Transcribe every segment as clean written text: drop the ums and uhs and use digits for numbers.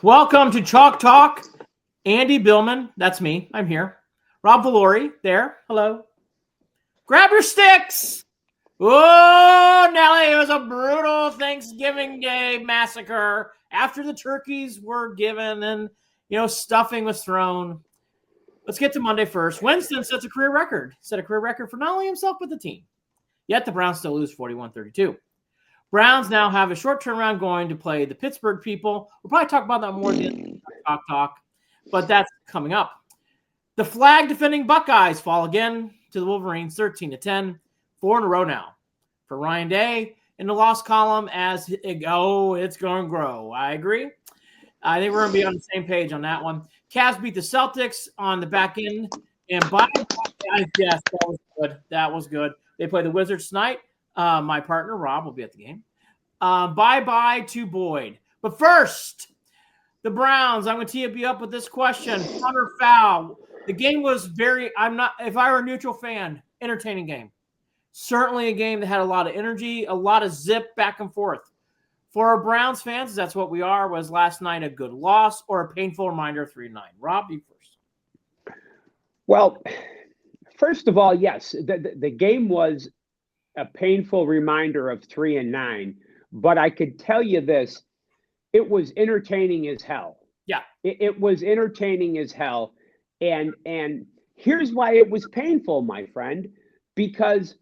Welcome to Chalk Talk. Andy Billman, that's me. I'm here. Rob Valore, there. Hello. Grab your sticks. Oh, Nelly, it was a brutal Thanksgiving Day massacre after the turkeys were given and, stuffing was thrown. Let's get to Monday first. Winston sets a career record. Set a career record for not only himself, but the team. Yet the Browns still lose 41-32. Browns now have a short turnaround going to play the Pittsburgh people. We'll probably talk about that more in the talk, but that's coming up. The flag defending Buckeyes fall again to the Wolverines 13-10, 4 in a row now. For Ryan Day in the loss column it's going to grow. I agree. I think we're going to be on the same page on that one. Cavs beat the Celtics on the back end. And yes, that was good. That was good. They play the Wizards tonight. My partner, Rob, will be at the game. Bye-bye to Boyd. But first, the Browns. I'm going to tee you up with this question. Fun or foul? The game was if I were a neutral fan, entertaining game. Certainly a game that had a lot of energy, a lot of zip back and forth. For our Browns fans, that's what we are. Was last night a good loss or a painful reminder of 3-9? Rob, you first. Well, first of all, yes, the game was a painful reminder of 3-9, but I could tell you this, it was entertaining as hell. Yeah. It was entertaining as hell. And here's why it was painful, my friend, because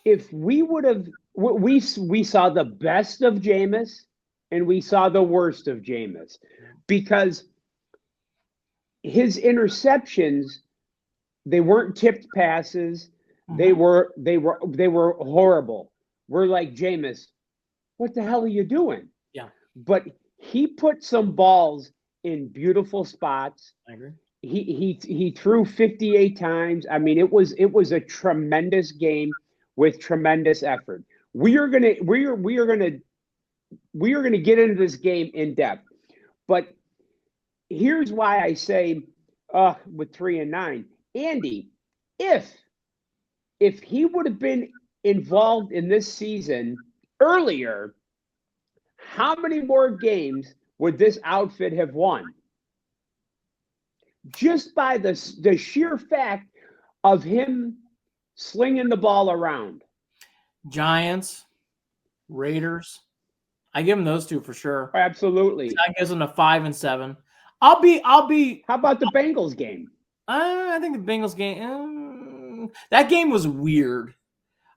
if we would have, we saw the best of Jameis and we saw the worst of Jameis, because his interceptions, they weren't tipped passes. They were horrible. We're like, Jameis, what the hell are you doing? Yeah. But he put some balls in beautiful spots. I agree. He threw 58 times. I mean, it was a tremendous game with tremendous effort. We are gonna get into this game in depth. But here's why I say with 3-9, Andy, if he would have been involved in this season earlier, how many more games would this outfit have won? Just by the sheer fact of him slinging the ball around. Giants, Raiders. I give them those two for sure. Absolutely. I gives them a 5-7. I'll be. How about the Bengals game? I think the Bengals game. That game was weird.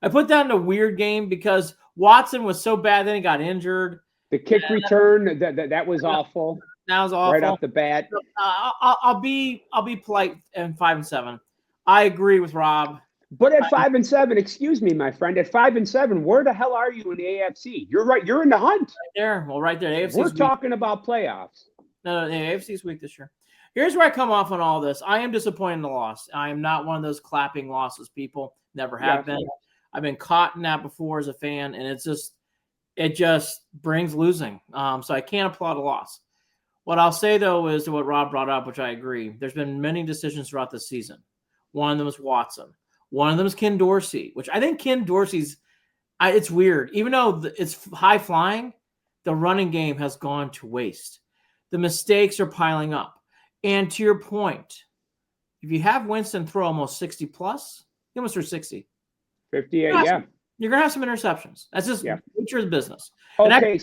I put that in a weird game because Watson was so bad, then he got injured. The kick return that was awful. That was awful right off the bat. I'll be polite and 5-7. I agree with Rob. But at 5-7, excuse me, my friend, at 5-7, where the hell are you in the AFC? You're right. You're in the hunt. Right there. Well, right there. We're talking about playoffs. No, the AFC's weak this year. Here's where I come off on all this. I am disappointed in the loss. I am not one of those clapping losses people. Never have been. I've been caught in that before as a fan, and it just brings losing. So I can't applaud a loss. What I'll say, though, is to what Rob brought up, which I agree. There's been many decisions throughout the season. One of them is Watson. One of them is Ken Dorsey, which I think Ken Dorsey's it's weird. Even though it's high flying, the running game has gone to waste. The mistakes are piling up. And to your point, if you have Winston throw almost 60 plus, he almost threw 60. 58, you're going to have some interceptions. That's just nature of the business. Okay,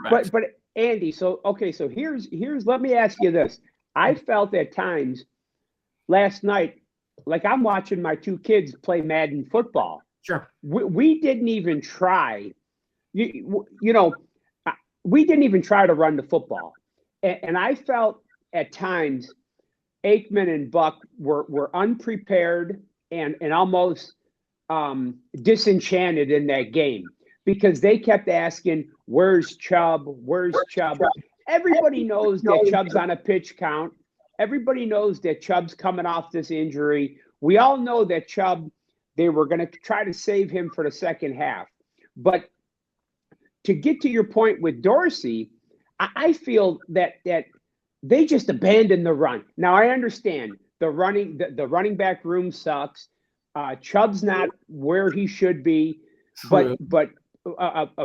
but Andy, so here's let me ask you this. I felt at times last night, like I'm watching my two kids play Madden football. Sure. We didn't even try, we didn't even try to run the football. And I felt at times Aikman and Buck were unprepared and almost disenchanted in that game because they kept asking, where's Chubb? Where's Chubb? Everybody knows that Chubb's on a pitch count. Everybody knows that Chubb's coming off this injury. We all know that Chubb, they were going to try to save him for the second half. But to get to your point with Dorsey, I feel that they just abandoned the run. Now, I understand the running back room sucks. Chubb's not where he should be. But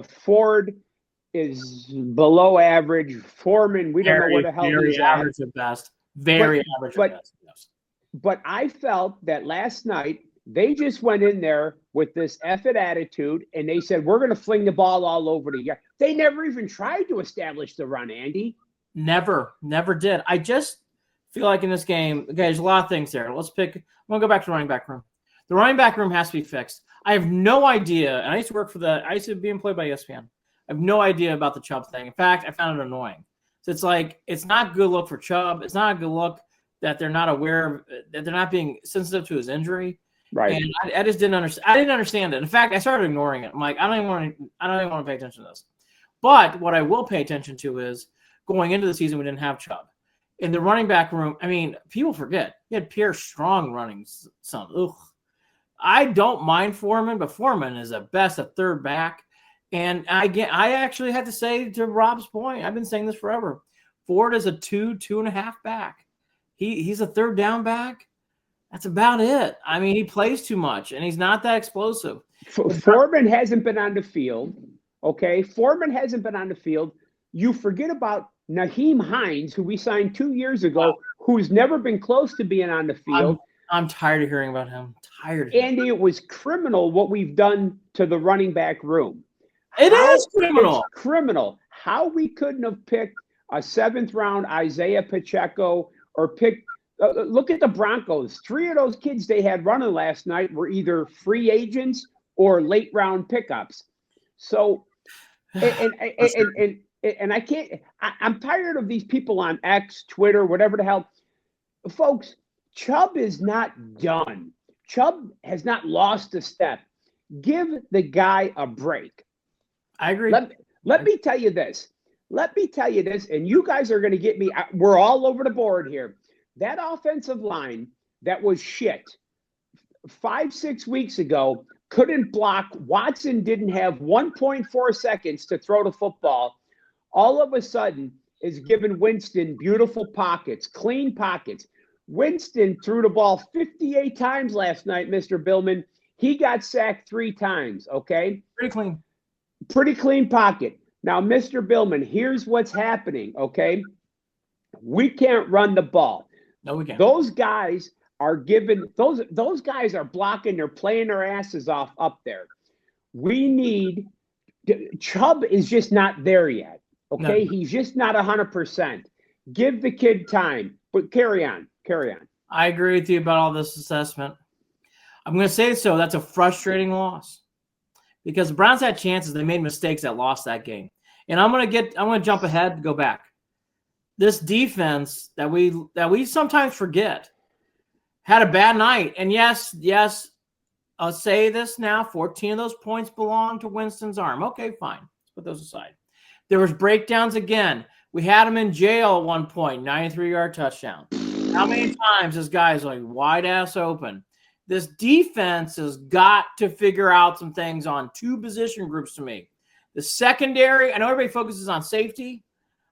Ford is below average. Foreman, we don't know where the hell very he's at. average at best. Very average at best. Yes. But I felt that last night they just went in there with this effort attitude, and they said, we're going to fling the ball all over the yard. They never even tried to establish the run, Andy. Never did. I just feel like in this game, okay, there's a lot of things there. Let's pick. I'm going to go back to running back room. The running back room has to be fixed. I have no idea, and I used to be employed by ESPN. I have no idea about the Chubb thing. In fact, I found it annoying. So it's like, it's not a good look for Chubb. It's not a good look that they're not aware of, that they're not being sensitive to his injury. Right. And I just didn't understand. I didn't understand it. In fact, I started ignoring it. I'm like, I don't even want to pay attention to this. But what I will pay attention to is going into the season, we didn't have Chubb. In the running back room, I mean, people forget. You had Pierre Strong running some. Ugh. I don't mind Foreman, but Foreman is at best a third back. And I actually had to say, to Rob's point, I've been saying this forever, Ford is a 2.5 back. He's a third down back. That's about it. I mean, he plays too much, and he's not that explosive. Foreman hasn't been on the field, okay? Foreman hasn't been on the field. You forget about Naheem Hines, who we signed 2 years ago, who's never been close to being on the field. I'm tired of hearing about him. Andy, it was criminal what we've done to the running back room. It is criminal. It's criminal. How we couldn't have picked a 7th round Isaiah Pacheco or picked look at the Broncos. 3 of those kids they had running last night were either free agents or late round pickups. So, and I can't. I'm tired of these people on X, Twitter, whatever the hell. Folks, Chubb is not done. Chubb has not lost a step. Give the guy a break. I agree. Let me tell you this. And you guys are going to get me. We're all over the board here. That offensive line that was shit 5-6 weeks ago couldn't block. Watson didn't have 1.4 seconds to throw the football. All of a sudden is giving Winston beautiful pockets, clean pockets. Winston threw the ball 58 times last night, Mr. Billman. He got sacked 3 times, okay? Pretty clean pocket. Now, Mr. Billman, here's what's happening, okay? We can't run the ball. No, we can't. Those guys are giving those guys are blocking. They're playing their asses off up there. We need Chubb is just not there yet. Okay, no. He's just not 100%. Give the kid time. But carry on. I agree with you about all this assessment. I'm going to say so. That's a frustrating loss because the Browns had chances. They made mistakes that lost that game. And I'm going to jump ahead and go back. This defense that we sometimes forget had a bad night. And yes, I'll say this now, 14 of those points belong to Winston's arm. Okay, fine. Let's put those aside. There was breakdowns again. We had him in jail at one point, 93-yard touchdown. How many times this guy's like wide ass open? This defense has got to figure out some things on 2 position groups to me. The secondary, I know everybody focuses on safety.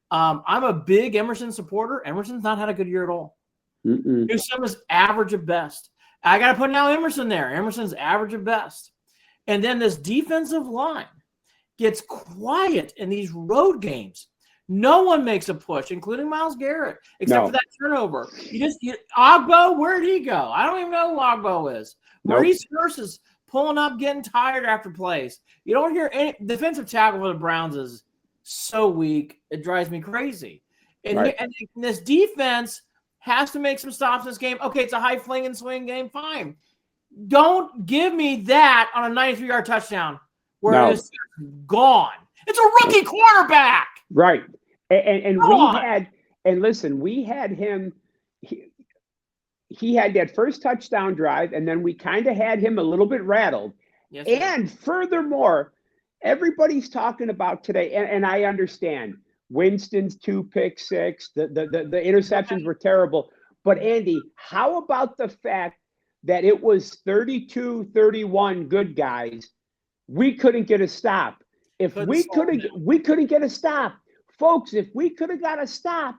I'm a big Emerson supporter. Emerson's not had a good year at all. Newsome is average at best. I got to put now Emerson there. Emerson's average at best. And then this defensive line gets quiet in these road games. No one makes a push, including Myles Garrett, except for that turnover. Ogbo, where'd he go? I don't even know who Ogbo is. Maurice Hurst is pulling up, getting tired after plays. You don't hear any defensive tackle for the Browns is so weak. It drives me crazy. And this defense has to make some stops in this game. Okay, it's a high fling and swing game. Fine. Don't give me that on a 93-yard touchdown where it's gone. It's a rookie quarterback. Right. We had him. He had that first touchdown drive, and then we kind of had him a little bit rattled. Yes, and furthermore, everybody's talking about today, and I understand Winston's 2 pick six, the interceptions were terrible. But Andy, how about the fact that it was 32-31 good guys? We couldn't get a stop. We couldn't get a stop. Folks, if we could have got a stop,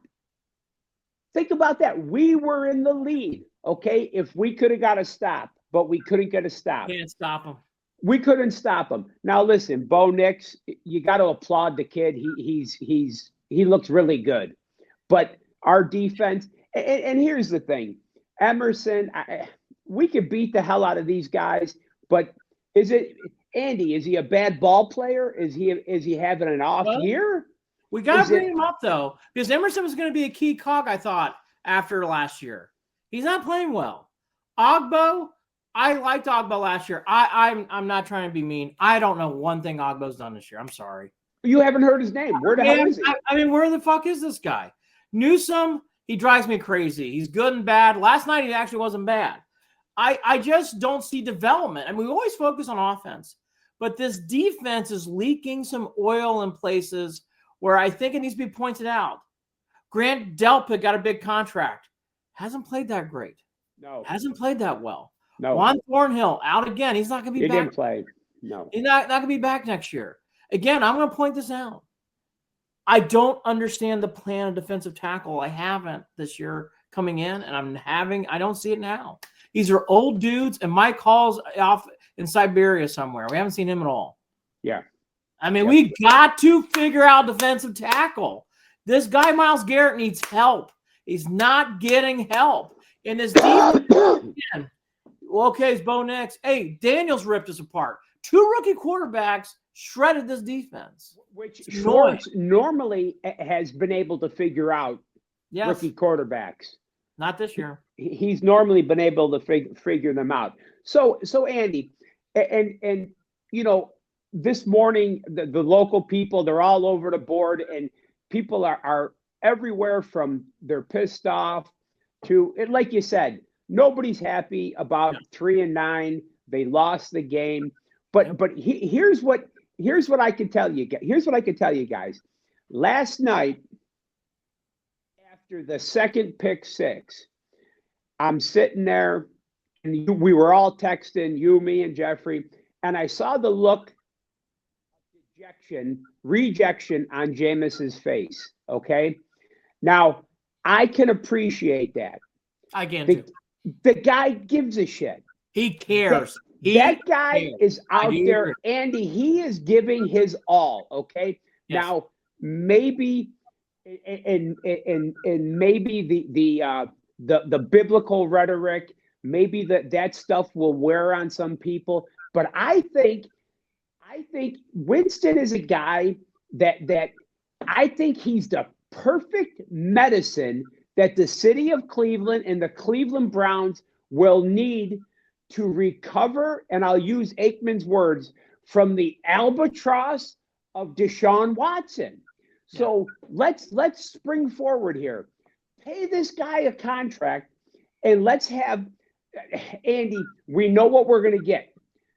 think about that. We were in the lead, okay? If we could have got a stop, but we couldn't get a stop. Can't stop them. We couldn't stop him. Now listen, Bo Nix, you got to applaud the kid. He looks really good. But our defense, and here's the thing, Emerson, we could beat the hell out of these guys, but Andy, is he a bad ball player? Is he having an off year? We got to bring him up, though, because Emerson was going to be a key cog, I thought, after last year. He's not playing well. Ogbo, I liked Ogbo last year. I'm not trying to be mean. I don't know one thing Ogbo's done this year. I'm sorry. You haven't heard his name. Where the hell is he? I mean, where the fuck is this guy? Newsome, he drives me crazy. He's good and bad. Last night, he actually wasn't bad. I just don't see development. I mean, we always focus on offense, but this defense is leaking some oil in places where I think it needs to be pointed out. Grant Delpit got a big contract. Hasn't played that great. No. Hasn't played that well. No. Juan Thornhill out again. He's not going to be back. He didn't play. No. He's not going to be back next year. Again, I'm going to point this out. I don't understand the plan of defensive tackle. I haven't this year coming in, and I don't see it now. These are old dudes, and Mike Hall's off in Siberia somewhere. We haven't seen him at all. Yeah. I mean, we got to figure out defensive tackle. This guy, Myles Garrett, needs help. He's not getting help. In this deep, okay, it's Bo Nix. Hey, Daniels ripped us apart. 2 rookie quarterbacks shredded this defense. Which Schwartz normally has been able to figure out rookie quarterbacks. Not this year. He's normally been able to figure them out. So Andy, and you know, this morning the local people, they're all over the board, and people are everywhere from they're pissed off to, like you said, nobody's happy about 3-9. They lost the game, but here's what I can tell you. Here's what I can tell you guys. Last night, after the second pick six, I'm sitting there, and we were all texting, you, me, and Jeffrey, and I saw the look of rejection on Jameis's face. Okay, now I can appreciate that. I can too. The guy gives a shit. He cares. That guy is out there, Andy. He is giving his all. Okay. Yes. Now maybe, and maybe the biblical rhetoric, maybe that stuff will wear on some people. But I think Winston is a guy that I think he's the perfect medicine that the city of Cleveland and the Cleveland Browns will need to recover, and I'll use Aikman's words, from the albatross of Deshaun Watson. So let's spring forward here. Pay this guy a contract, and let's have, Andy, we know what we're going to get.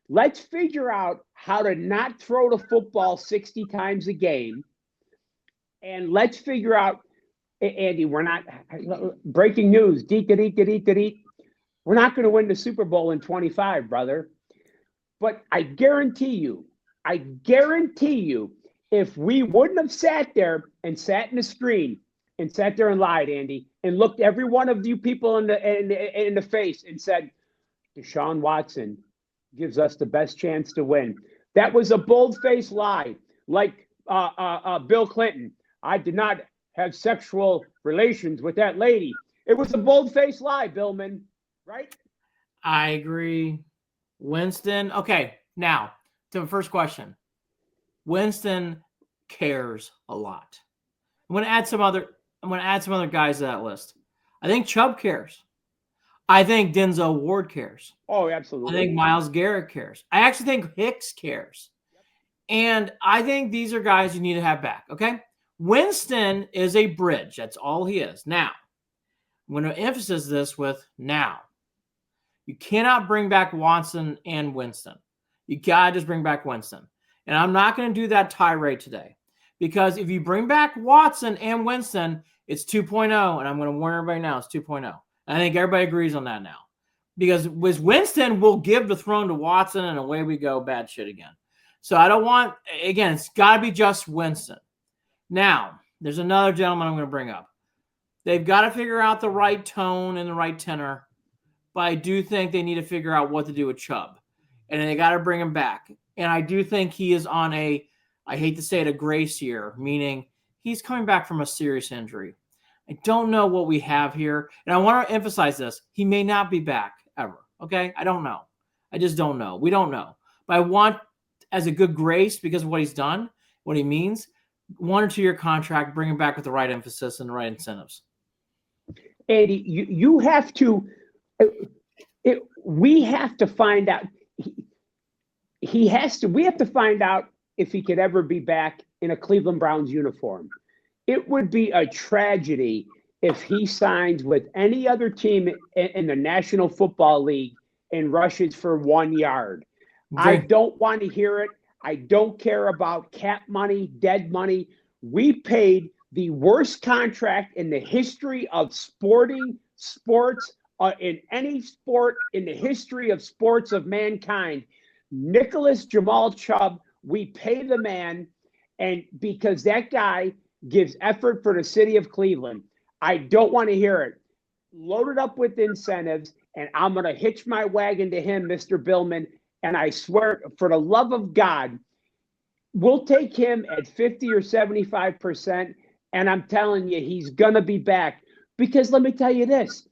Let's figure out how to not throw the football 60 times a game, and let's figure out, Andy, we're not, breaking news, we're not going to win the Super Bowl in 25, brother. But I guarantee you, if we wouldn't have sat there and sat in the screen and sat there and lied, Andy, and looked every one of you people in the face and said, Deshaun Watson gives us the best chance to win. That was a bold-faced lie, like Bill Clinton. I did not have sexual relations with that lady. It was a bold-faced lie, Billman, right? I agree. Winston. Okay, now to the first question. Winston cares a lot. I'm going to add some other guys to that list. I think Chubb cares. I think Denzel Ward cares. Oh, absolutely. I think Myles Garrett cares. I actually think Hicks cares. And I think these are guys you need to have back, okay? Winston is a bridge. That's all he is. Now, I'm going to emphasize this with now. You cannot bring back Watson and Winston. You got to just bring back Winston. And I'm not going to do that tirade today. Because if you bring back Watson and Winston, it's 2.0. And I'm going to warn everybody now, it's 2.0. I think everybody agrees on that now. Because with Winston, we'll give the throne to Watson, and away we go, bad shit again. So I don't want, again, it's got to be just Winston. Now, there's another gentleman I'm going to bring up. They've got to figure out the right tone and the right tenor, but I do think they need to figure out what to do with Chubb. and they got to bring him back. And I do think he is on I hate to say it, a grace year, meaning he's coming back from a serious injury. I don't know what we have here. And I want to emphasize this. He may not be back ever. Okay? I don't know. I just don't know. We don't know. But I want, as a good grace, because of what he's done, what he means, 1 or 2 year contract, bring him back with the right emphasis and the right incentives. Andy, you have to. We have to find out. He has to. We have to find out if he could ever be back in a Cleveland Browns uniform. It would be a tragedy if he signs with any other team in the National Football League and rushes for 1 yard. Okay. I don't want to hear it. I don't care about cap money, dead money. We paid the worst contract in the history of sports, in any sport in the history of sports of mankind. Nicholas Jamal Chubb, we pay the man, and because that guy gives effort for the city of Cleveland. I don't want to hear it. Load it up with incentives, and I'm going to hitch my wagon to him, Mr. Billman. And I swear, for the love of God, we'll take him at 50 or 75%. And I'm telling you, he's going to be back. Because let me tell you this,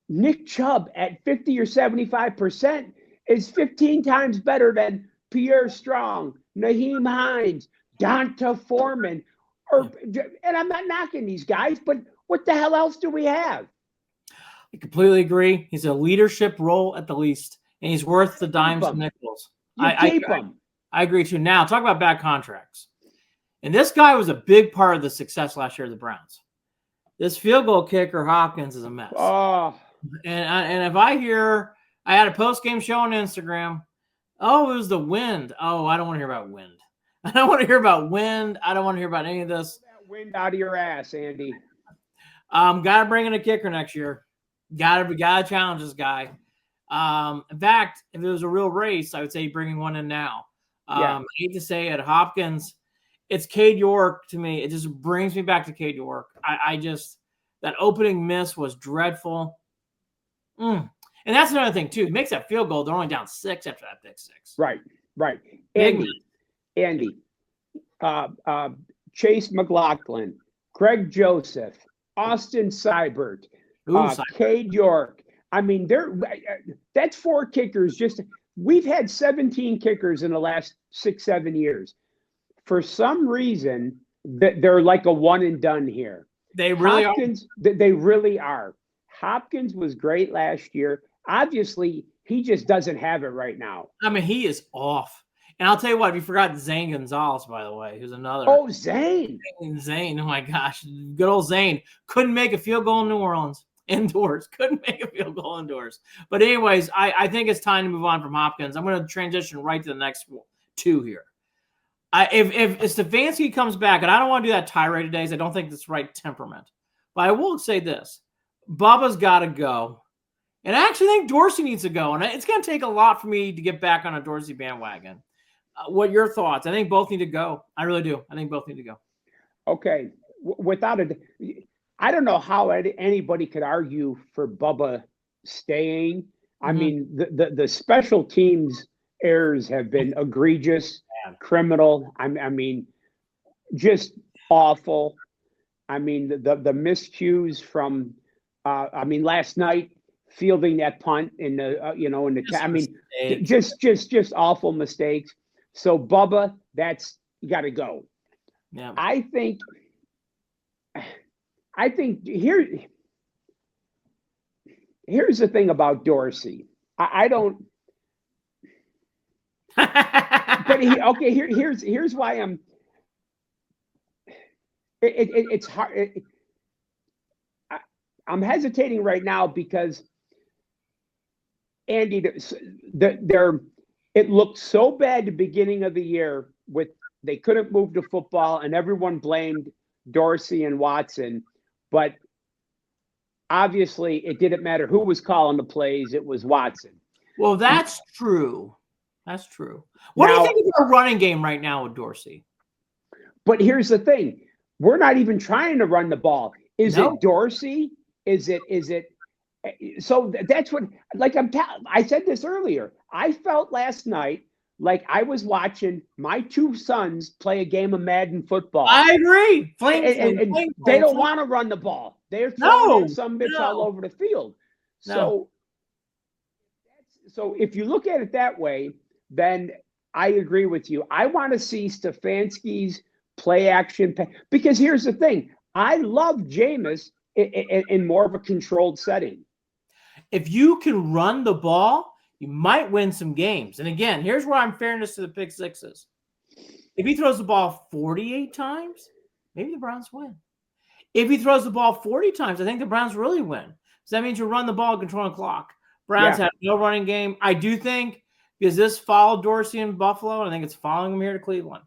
Nick Chubb at 50 or 75% is 15 times better than Pierre Strong, Naheem Hines, Donta Foreman. And I'm not knocking these guys, but what the hell else do we have? I completely agree. He's a leadership role at the least, and he's worth the dimes and nickels. I agree too. Now, talk about bad contracts. And this guy was a big part of the success last year of the Browns. This field goal kicker, Hopkins, is a mess. Oh. And if I hear, I had a post-game show on Instagram, oh, it was the wind. Oh, I don't want to hear about wind. I don't want to hear about wind. I don't want to hear about any of this. That wind out of your ass, Andy. Got to bring in a kicker next year. Got to challenge this guy. In fact, if it was a real race, I would say bringing one in now. I hate to say it, Hopkins. It's Cade York to me. It just brings me back to Cade York. I just, that opening miss was dreadful. And that's another thing too. He makes that field goal. They're only down 6 after that pick 6. Right. Andy, Chase McLaughlin, Greg Joseph, Austin Seibert, Cade York. I mean, that's 4 kickers. We've had 17 kickers in the last 6-7 years. For some reason, they're like a one and done here. They really are. They really are. Hopkins was great last year. Obviously, he just doesn't have it right now. I mean, he is off. And I'll tell you what, you forgot Zane Gonzalez, by the way, who's another. Oh, Zane. Zane. Oh, my gosh. Good old Zane. Couldn't make a field goal in New Orleans. Indoors. Couldn't make a field goal indoors. But anyways, I think it's time to move on from Hopkins. I'm going to transition right to the next 2 here. If Stefanski comes back, and I don't want to do that tirade today because I don't think that's the right temperament. But I will say this. Bubba's got to go. And I actually think Dorsey needs to go. And it's going to take a lot for me to get back on a Dorsey bandwagon. What are your thoughts? I think both need to go. I really do. I think both need to go. Okay. I don't know how anybody could argue for Bubba staying. Mm-hmm. I mean, the special teams errors have been egregious, criminal. I mean, just awful. I mean, the miscues from, last night, fielding that punt in just awful mistakes. So Bubba, you got to go. Yeah. I think here's the thing about Dorsey. I don't. But here's why I'm. It's hard. I'm hesitating right now because Andy, it looked so bad at the beginning of the year with they couldn't move the football and everyone blamed Dorsey and Watson, but obviously it didn't matter who was calling the plays, it was Watson. Well, that's true. That's true. What do you think of our running game right now with Dorsey? But here's the thing. We're not even trying to run the ball. Is it Dorsey? Is it So that's what, like I said this earlier. I felt last night like I was watching my two sons play a game of Madden football. I agree. And they don't want to run the ball. They're throwing some bitch all over the field. So if you look at it that way, then I agree with you. I want to see Stefanski's play action because here's the thing. I love Jameis in more of a controlled setting. If you can run the ball, you might win some games. And again, here's where I'm fairness to the pick sixes. If he throws the ball 48 times, maybe the Browns win. If he throws the ball 40 times, I think the Browns really win. So that means you run the ball, control the clock. Browns have no running game. I do think, because this followed Dorsey in Buffalo, and I think it's following him here to Cleveland,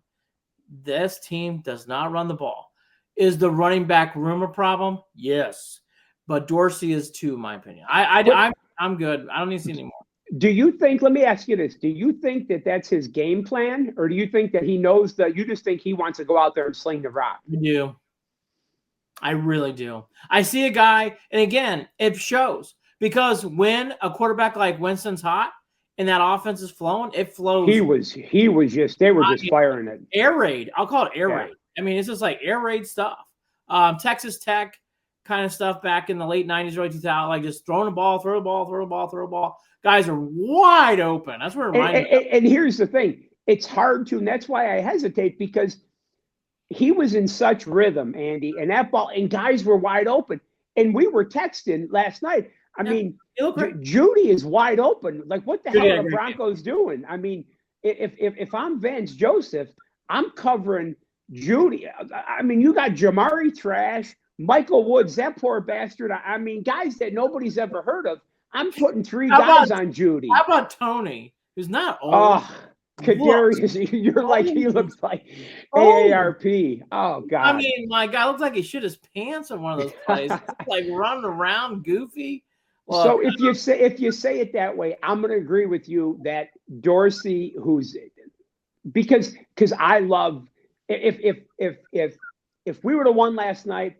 this team does not run the ball. Is the running back room a problem? Yes. But Dorsey is too, in my opinion. I'm good. I don't need to see anymore. Do you think, let me ask you this, do you think that that's his game plan? Or do you think that he knows that you just think he wants to go out there and sling the rock? I do. I really do. I see a guy, and again, it shows. Because when a quarterback like Winston's hot and that offense is flowing, it flows. They were just firing it. Air raid. I'll call it air raid. I mean, it's just like air raid stuff. Texas Tech kind of stuff back in the late 90s, early 2000s, like just throwing the ball, throw the ball. Guys are wide open. That's where and here's the thing. It's hard to, and that's why I hesitate, because he was in such rhythm, Andy, and that ball, and guys were wide open. And we were texting last night. I mean, Judy is wide open. Like, what the hell are the Broncos doing? I mean, if I'm Vance Joseph, I'm covering Judy. I mean, you got Jamari Trash, Michael Woods, that poor bastard. I mean, guys that nobody's ever heard of. I'm putting three guys on Judy. How about Tony, who's not old? Oh, Kadarius, you're like, he looks like AARP. Oh, God. I mean, my guy looks like he shit his pants on one of those plays. Like running around goofy. Well, so if you say it that way, I'm going to agree with you that Dorsey, because I love, if we would have won last night,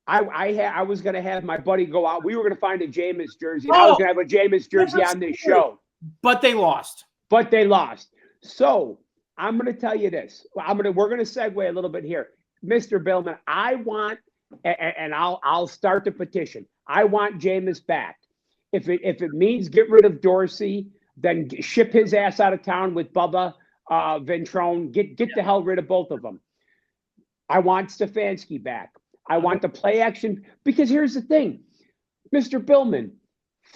I was going to have my buddy go out. We were going to find a Jameis jersey. I was going to have a Jameis jersey on this show. But they lost. So I'm going to tell you this. We're going to segue a little bit here. Mr. Billman, I want, and I'll start the petition. I want Jameis back. If it means get rid of Dorsey, then ship his ass out of town with Bubba, Ventrone. Get the hell rid of both of them. I want Stefanski back. I want the play action, because here's the thing, Mr. Billman,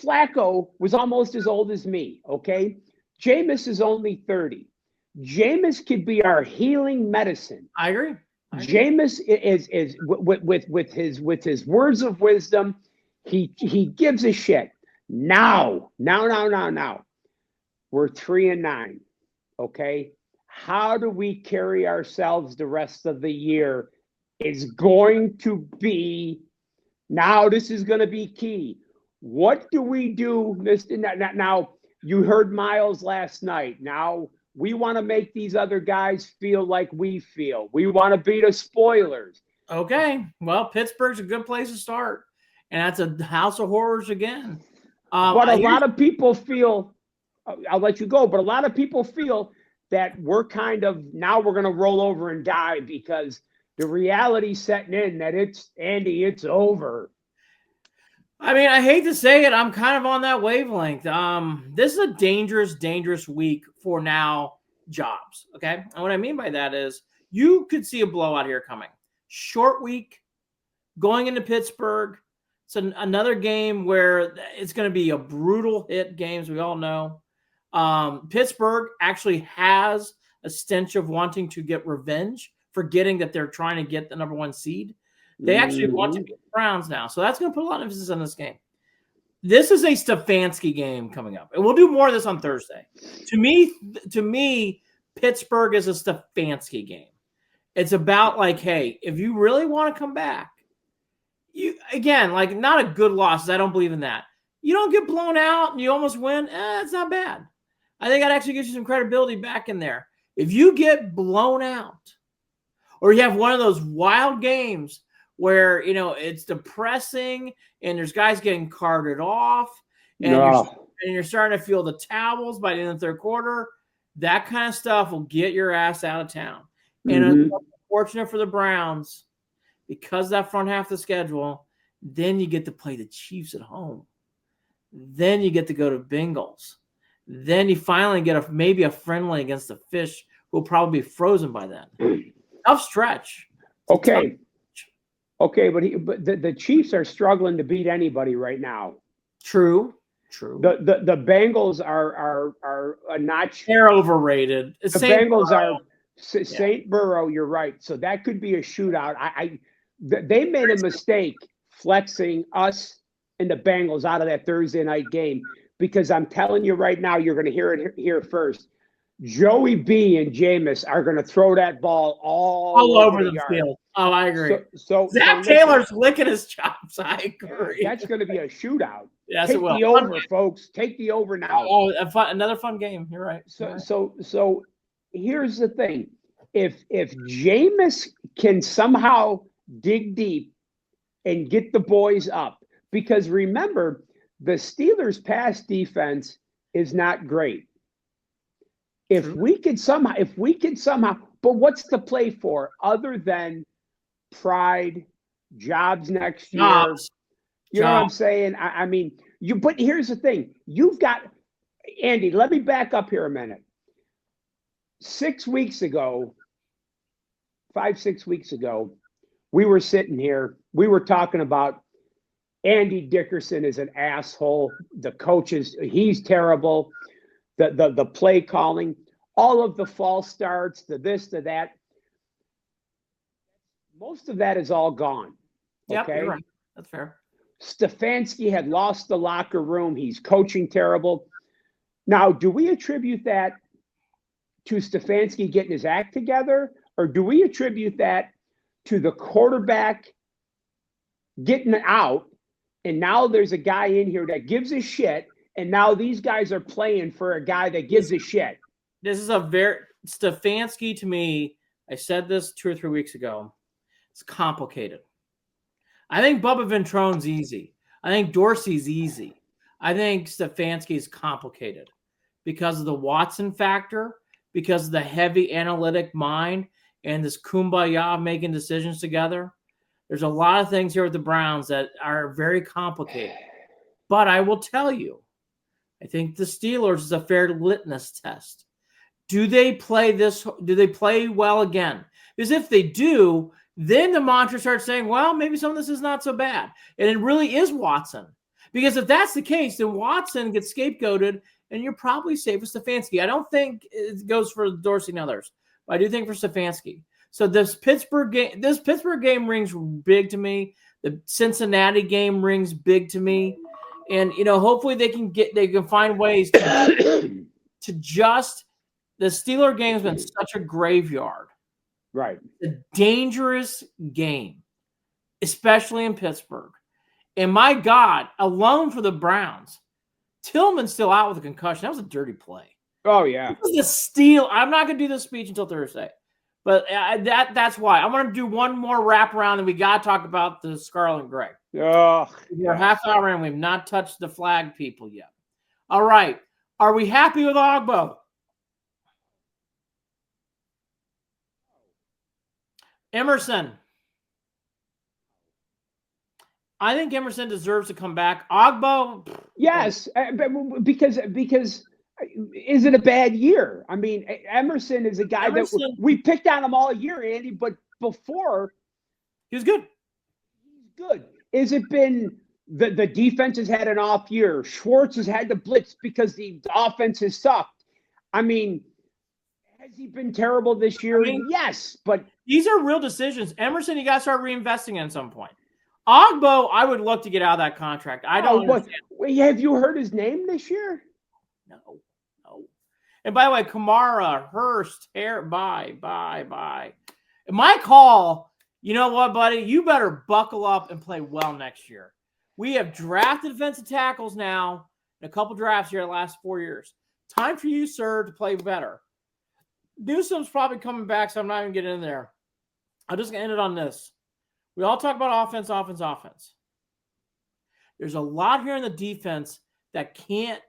Flacco was almost as old as me, okay? Jameis is only 30. Jameis could be our healing medicine. I agree. Jameis is with his words of wisdom, he gives a shit. Now. We're 3-9, okay? How do we carry ourselves the rest of the year is going to be, now this is going to be key. What do we do, Mr. Now, you heard Miles last night. Now, we want to make these other guys feel like we feel. We want to be the spoilers. Okay. Well, Pittsburgh's a good place to start. And that's a house of horrors again. But a lot of people feel, I'll let you go, but a lot of people feel that we're kind of, now we're going to roll over and die because the reality setting in that it's over. I mean, I hate to say it, I'm kind of on that wavelength. This is a dangerous week for now jobs, okay? And what I mean by that is you could see a blowout here coming. Short week, going into Pittsburgh. It's another game where it's going to be a brutal hit game, as we all know. Pittsburgh actually has a stench of wanting to get revenge, forgetting that they're trying to get the number one seed. They actually want to beat the Browns now. So that's going to put a lot of emphasis on this game. This is a Stefanski game coming up. And we'll do more of this on Thursday. To me, Pittsburgh is a Stefanski game. It's about like, hey, if you really want to come back, not a good loss. I don't believe in that. You don't get blown out and you almost win. It's not bad. I think that actually gives you some credibility back in there. If you get blown out or you have one of those wild games where, it's depressing and there's guys getting carted off and, you're starting to feel the towels by the end of the third quarter. That kind of stuff will get your ass out of town. And it's unfortunate for the Browns because that front half of the schedule, then you get to play the Chiefs at home. Then you get to go to Bengals. Then you finally get maybe a friendly against the Fish, who will probably be frozen by then. Tough stretch. Okay. Okay, but the Chiefs are struggling to beat anybody right now. True. The Bengals are a notch. They're overrated. The Bengals are St. Burrow. You're right. So that could be a shootout. They made a mistake flexing us and the Bengals out of that Thursday night game, because I'm telling you right now, you're going to hear it here first. Joey B and Jameis are going to throw that ball all over the field. Oh, I agree. So Zach Taylor's licking his chops. I agree. That's going to be a shootout. Yes, Take it will. the over, folks. Take the over now. Oh, another fun game. You're right. So here's the thing. If Jameis can somehow dig deep and get the boys up, because remember, the Steelers' pass defense is not great. If we could somehow, but what's the play for other than pride, jobs next year? You know what I'm saying? I mean, but here's the thing. You've got, Andy, let me back up here a minute. 6 weeks ago, 5-6 weeks ago, we were sitting here. We were talking about Andy Dickerson is an asshole. The coaches, he's terrible. The play calling, all of the false starts, the this, the that. Most of that is all gone. Yep, okay, you're right. That's fair. Stefanski had lost the locker room. He's coaching terrible. Now, do we attribute that to Stefanski getting his act together, or do we attribute that to the quarterback getting out, and now there's a guy in here that gives a shit, and now these guys are playing for a guy that gives a shit? This is a very Stefanski to me. I said this 2 or 3 weeks ago. It's complicated. I think Bubba Ventrone's easy. I think Dorsey's easy. I think Stefanski is complicated because of the Watson factor, because of the heavy analytic mind and this kumbaya making decisions together. There's a lot of things here with the Browns that are very complicated. But I will tell you, I think the Steelers is a fair litmus test. Do they play this? Do they play well again? Because if they do, then the mantra starts saying, well, maybe some of this is not so bad. And it really is Watson. Because if that's the case, then Watson gets scapegoated and you're probably safe with Stefanski. I don't think it goes for Dorsey and others, but I do think for Stefanski. So this Pittsburgh game rings big to me. The Cincinnati game rings big to me. And, hopefully they can find ways to just, the Steeler game has been such a graveyard. Right. A dangerous game, especially in Pittsburgh. And my God, alone for the Browns, Tillman's still out with a concussion. That was a dirty play. Oh, yeah. It was a steal. I'm not going to do this speech until Thursday. But that's why. I want to do one more wraparound, and we got to talk about the Scarlet and Gray. Oh, we're half hour in. We've not touched the flag people yet. All right. Are we happy with Ogbo? Emerson. I think Emerson deserves to come back. Ogbo. Yes, because is it a bad year? I mean, Emerson is a guy that we picked on him all year, Andy, but before he was good. He's good. Has it been the defense has had an off year? Schwartz has had to blitz because the offense has sucked. I mean, has he been terrible this year? Yes, but these are real decisions. Emerson, you got to start reinvesting in at some point. Ogbo, I would look to get out of that contract. I don't understand. Have you heard his name this year? No. And by the way, Kamara, Hurst, bye. And my call, you know what, buddy? You better buckle up and play well next year. We have drafted defensive tackles now in a couple drafts here the last 4 years. Time for you, sir, to play better. Newsom's probably coming back, so I'm not even getting in there. I'm just going to end it on this. We all talk about offense. There's a lot here in the defense that can't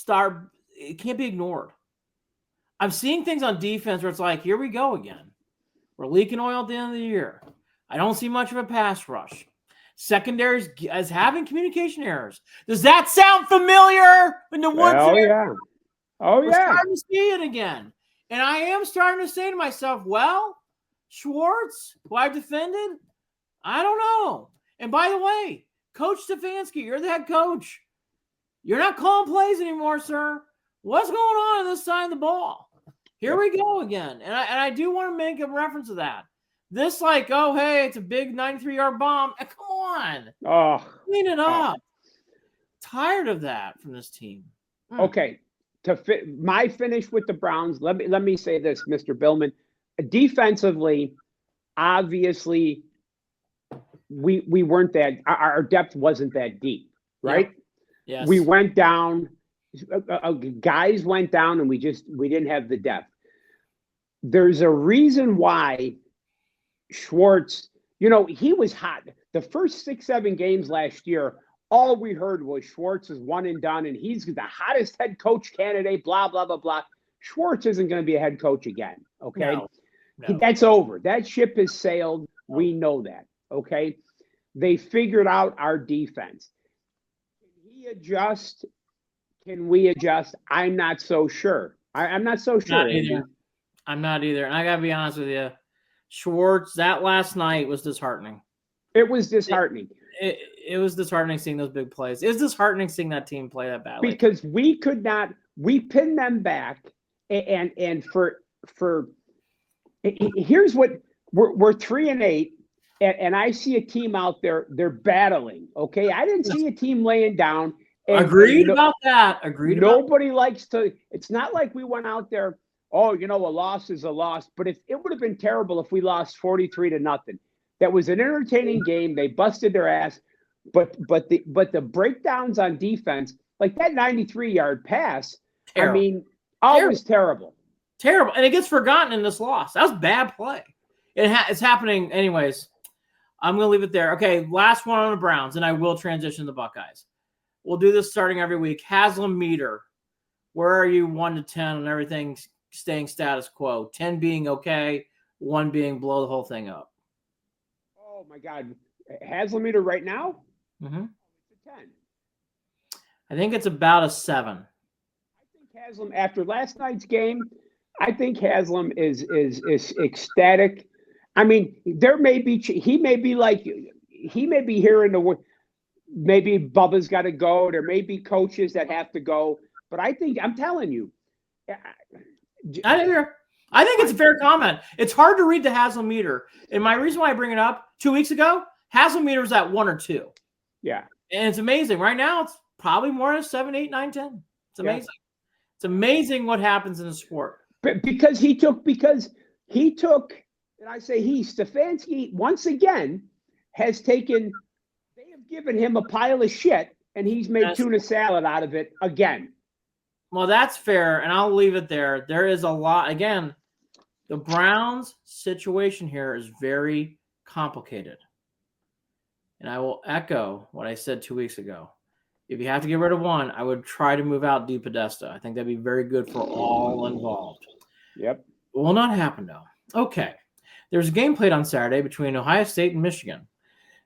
be ignored. I'm seeing things on defense where it's like, here we go again. We're leaking oil at the end of the year. I don't see much of a pass rush. Secondary is having communication errors. Does that sound familiar in the Woods? Oh, yeah. We're starting to see it again. And I am starting to say to myself, well, Schwartz, who I've defended, I don't know. And by the way, Coach Stefanski, you're the head coach. You're not calling plays anymore, sir. What's going on this side of the ball? Here we go again. And I do want to make a reference to that. This like, oh, hey, it's a big 93-yard bomb. Come on. Oh, clean it up. Tired of that from this team. Okay. My finish with the Browns, let me say this, Mr. Billman. Defensively, obviously, we weren't that – our depth wasn't that deep, right? Yeah. Yes. We went down – guys went down, and we didn't have the depth. There's a reason why Schwartz – he was hot. The first 6-7 games last year, all we heard was Schwartz is one and done, and he's the hottest head coach candidate, blah, blah, blah, blah. Schwartz isn't going to be a head coach again, okay? No. That's over. That ship has sailed. We know that, okay? They figured out our defense. Can he adjust? Can we adjust? I'm not so sure. I'm not so sure. I'm not either. And I got to be honest with you. Schwartz, that last night was disheartening. It was disheartening. It was disheartening seeing those big plays. It was disheartening seeing that team play that badly. Because we could not – we pinned them back, and for here's what we're 3-8, and I see a team out there, they're battling, okay? I didn't see a team laying down. Agreed about that. Nobody likes to – it's not like we went out there, a loss is a loss. But it would have been terrible if we lost 43-0. That was an entertaining game. They busted their ass. But the breakdowns on defense, like that 93-yard pass, terrible. I mean, always terrible. Terrible. And it gets forgotten in this loss. That was bad play. It's happening anyways. I'm going to leave it there. Okay, last one on the Browns, and I will transition to the Buckeyes. We'll do this starting every week. Haslam meter. Where are you 1 to 10 and everything staying status quo? 10 being okay, 1 being blow the whole thing up. Oh, my God. Haslam meter right now? Mm-hmm. It's a 10. I think it's about a 7. I think Haslam, after last night's game, I think Haslam is ecstatic. I mean, he may be hearing maybe Bubba's got to go. There may be coaches that have to go. But I'm telling you. I think it's a fair comment. It's hard to read the Haslam meter. And my reason why I bring it up, 2 weeks ago, Haslam meter was at 1 or 2. Yeah. And it's amazing. Right now, it's probably more than 7, 8, 9, 10. It's amazing. Yeah. It's amazing what happens in the sport. But because he took, and I say Stefanski, once again, has taken, they have given him a pile of shit, and he's made tuna salad out of it again. Well, that's fair, and I'll leave it there. There is a lot. Again, the Browns' situation here is very complicated. And I will echo what I said 2 weeks ago. If you have to get rid of one, I would try to move out DePodesta. I think that'd be very good for all involved. Yep. It will not happen, though. Okay. There's a game played on Saturday between Ohio State and Michigan.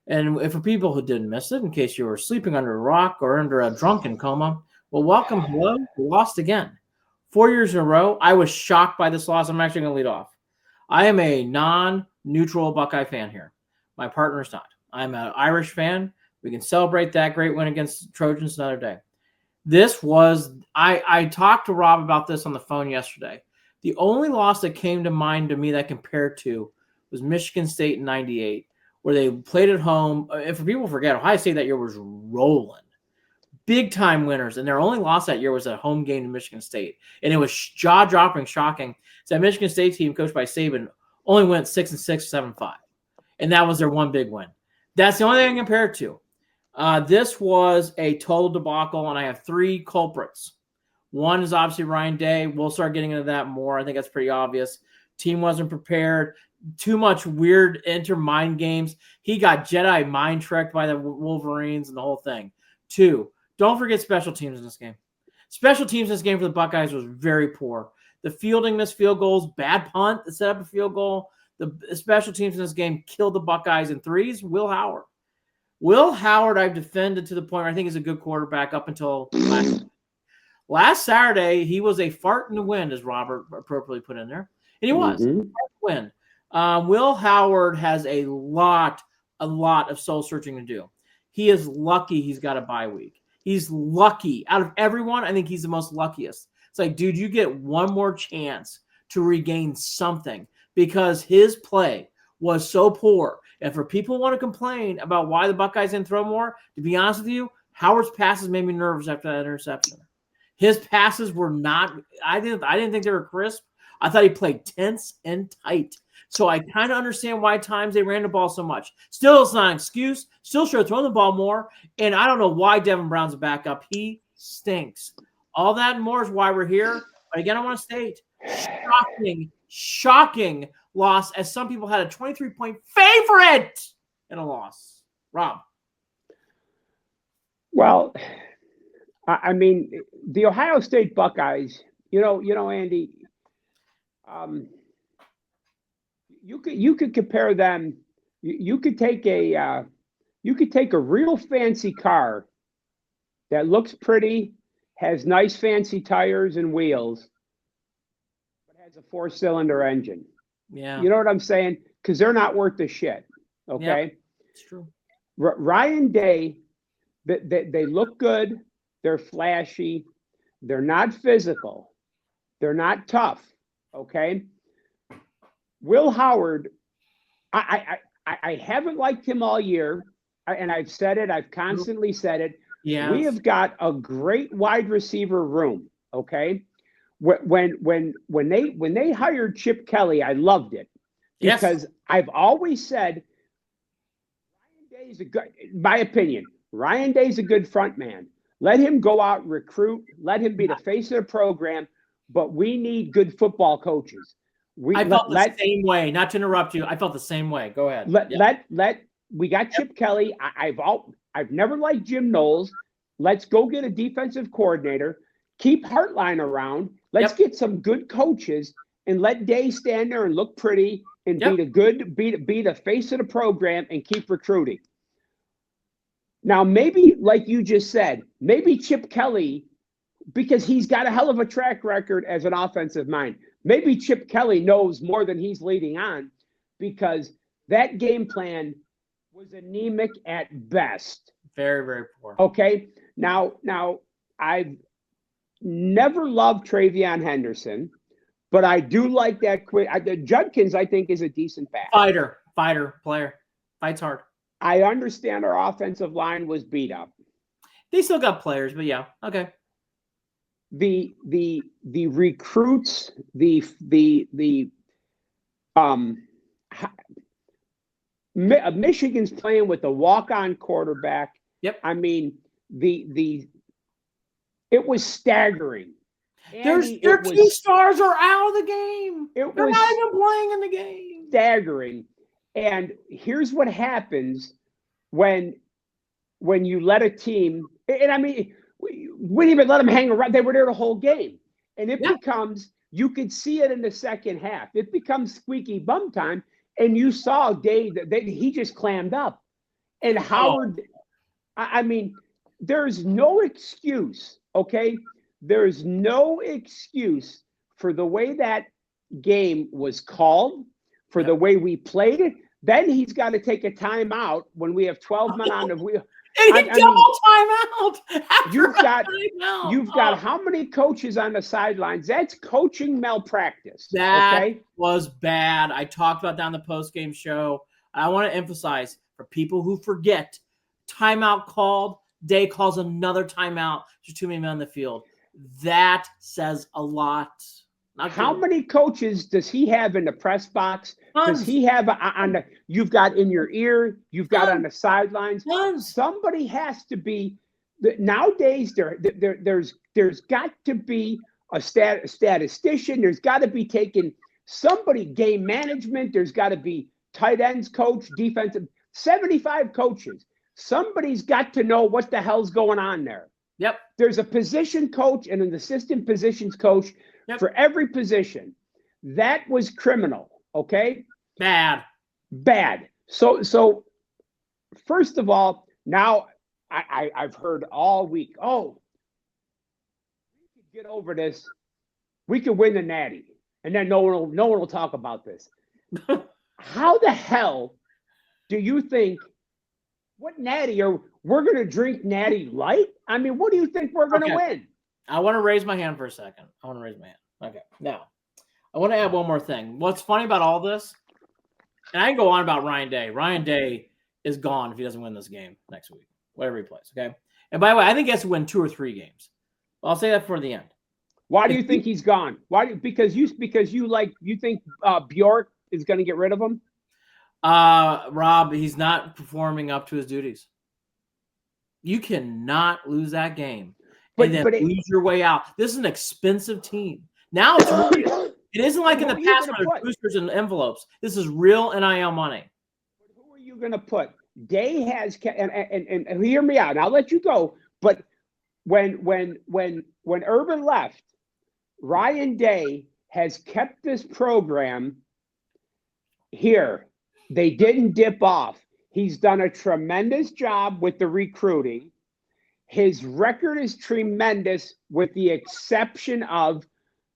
And for people who didn't miss it, in case you were sleeping under a rock or under a drunken coma, well, welcome. Hello. We lost again. 4 years in a row. I was shocked by this loss. I'm actually going to lead off. I am a non-neutral Buckeye fan here. My partner's not. I'm an Irish fan. We can celebrate that great win against the Trojans another day. This was – I talked to Rob about this on the phone yesterday. The only loss that came to mind to me that I compared to was Michigan State in 98, where they played at home. If people forget, Ohio State that year was rolling. Big-time winners, and their only loss that year was a home game to Michigan State. And it was jaw-dropping, shocking. So that Michigan State team, coached by Saban, only went 6-6, 7-5. And that was their one big win. That's the only thing I can compare it to. This was a total debacle, and I have 3 culprits. One is obviously Ryan Day. We'll start getting into that more. I think that's pretty obvious. Team wasn't prepared. too much weird mind games. He got Jedi mind tricked by the Wolverines and the whole thing. 2, don't forget special teams in this game. Special teams in this game for the Buckeyes was very poor. The fielding missed field goals, bad punt that set up a field goal. The special teams in this game killed the Buckeyes in 3s. Will Howard, I've defended to the point where I think he's a good quarterback up until last Saturday. He was a fart in the wind, as Robert appropriately put in there. And he was. Win. Will Howard has a lot of soul searching to do. He is lucky he's got a bye week. He's lucky. Out of everyone, I think he's the most luckiest. It's like, dude, you get one more chance to regain something because his play was so poor. And for people who want to complain about why the Buckeyes didn't throw more, to be honest with you, Howard's passes made me nervous after that interception. His passes were not – I didn't think they were crisp. I thought he played tense and tight. So I kind of understand why at times they ran the ball so much. Still, it's not an excuse. Still should have thrown the ball more. And I don't know why Devin Brown's a backup. He stinks. All that and more is why we're here. But again, I want to state, shocking loss as some people had a 23-point favorite in a loss. Rob. Well, I mean, the Ohio State Buckeyes, you know, Andy, you could compare them. You could take a real fancy car that looks pretty, has nice fancy tires and wheels, but has a 4-cylinder engine. Yeah, you know what I'm saying? Because they're not worth the shit. Okay, yep, it's true. Ryan Day, they look good. They're flashy. They're not physical. They're not tough. Okay. Will Howard, I haven't liked him all year, and I've said it. I've constantly said it. Yeah, we have got a great wide receiver room. Okay, when they hired Chip Kelly, I loved it because I've always said Ryan Day's a good. My opinion, Ryan Day's a good front man. Let him go out and recruit. Let him be the face of the program. But we need good football coaches. I felt the same way. Not to interrupt you, I felt the same way. Go ahead. We got Chip Kelly. I've never liked Jim Knowles. Let's go get a defensive coordinator. Keep Hartline around. Let's get some good coaches and let Day stand there and look pretty and be the face of the program and keep recruiting. Now, maybe like you just said, maybe Chip Kelly, because he's got a hell of a track record as an offensive mind. Maybe Chip Kelly knows more than he's leading on because that game plan was anemic at best. Very, very poor. Okay. Now I've never loved Travion Henderson, but I do like that quick. Judkins, I think, is a decent back. Fighter, player. Fights hard. I understand our offensive line was beat up. They still got players, but yeah. Okay. The recruits, Michigan's playing with a walk-on quarterback. Yep. I mean, it was staggering. Their 2 stars are out of the game. They're not even playing in the game. Staggering. And here's what happens when you let a team, and I mean, we didn't even let them hang around. They were there the whole game. And it becomes, you could see it in the second half. It becomes squeaky bum time. And you saw Dave, he just clammed up. And Howard, I mean, there's no excuse, okay? There's no excuse for the way that game was called, for the way we played it. Then he's got to take a timeout when we have 12 men on the wheel. And timeout. You've got how many coaches on the sidelines? That's coaching malpractice. That was bad. I talked about that on the post-game show. I want to emphasize for people who forget, timeout called, Day calls another timeout. There's too many men on the field. That says a lot. How many coaches does he have in the press box? Does he have you've got in your ear, you've got on the sidelines? Somebody has to be. Nowadays, there's got to be a statistician. There's got to be taking Somebody, game management, there's got to be tight ends coach, defensive, 75 coaches. Somebody's got to know what the hell's going on there. Yep. There's a position coach and an assistant positions coach for every position. That was criminal, okay? Bad. So first of all, now I've heard all week, oh, we could get over this. We could win the Natty. And then no one will talk about this. How the hell do you think, what Natty we're going to drink Natty Light? I mean, what do you think we're going to win? I want to raise my hand for a second. Okay. Now, I want to add one more thing. What's funny about all this, and I can go on about Ryan Day. Ryan Day is gone if he doesn't win this game next week, whatever he plays, okay? And by the way, I think he has to win 2 or 3 games. I'll say that for the end. Why do you think he's gone? Because you think Bjork is going to get rid of him? Rob, he's not performing up to his duties. You cannot lose that game and then lose your way out. This is an expensive team. Now it's real. It isn't like in the past where there's boosters and envelopes. This is real NIL money. Who are you going to put? Day has and hear me out. And I'll let you go. But when Urban left, Ryan Day has kept this program here. They didn't dip off. He's done a tremendous job with the recruiting. His record is tremendous with the exception of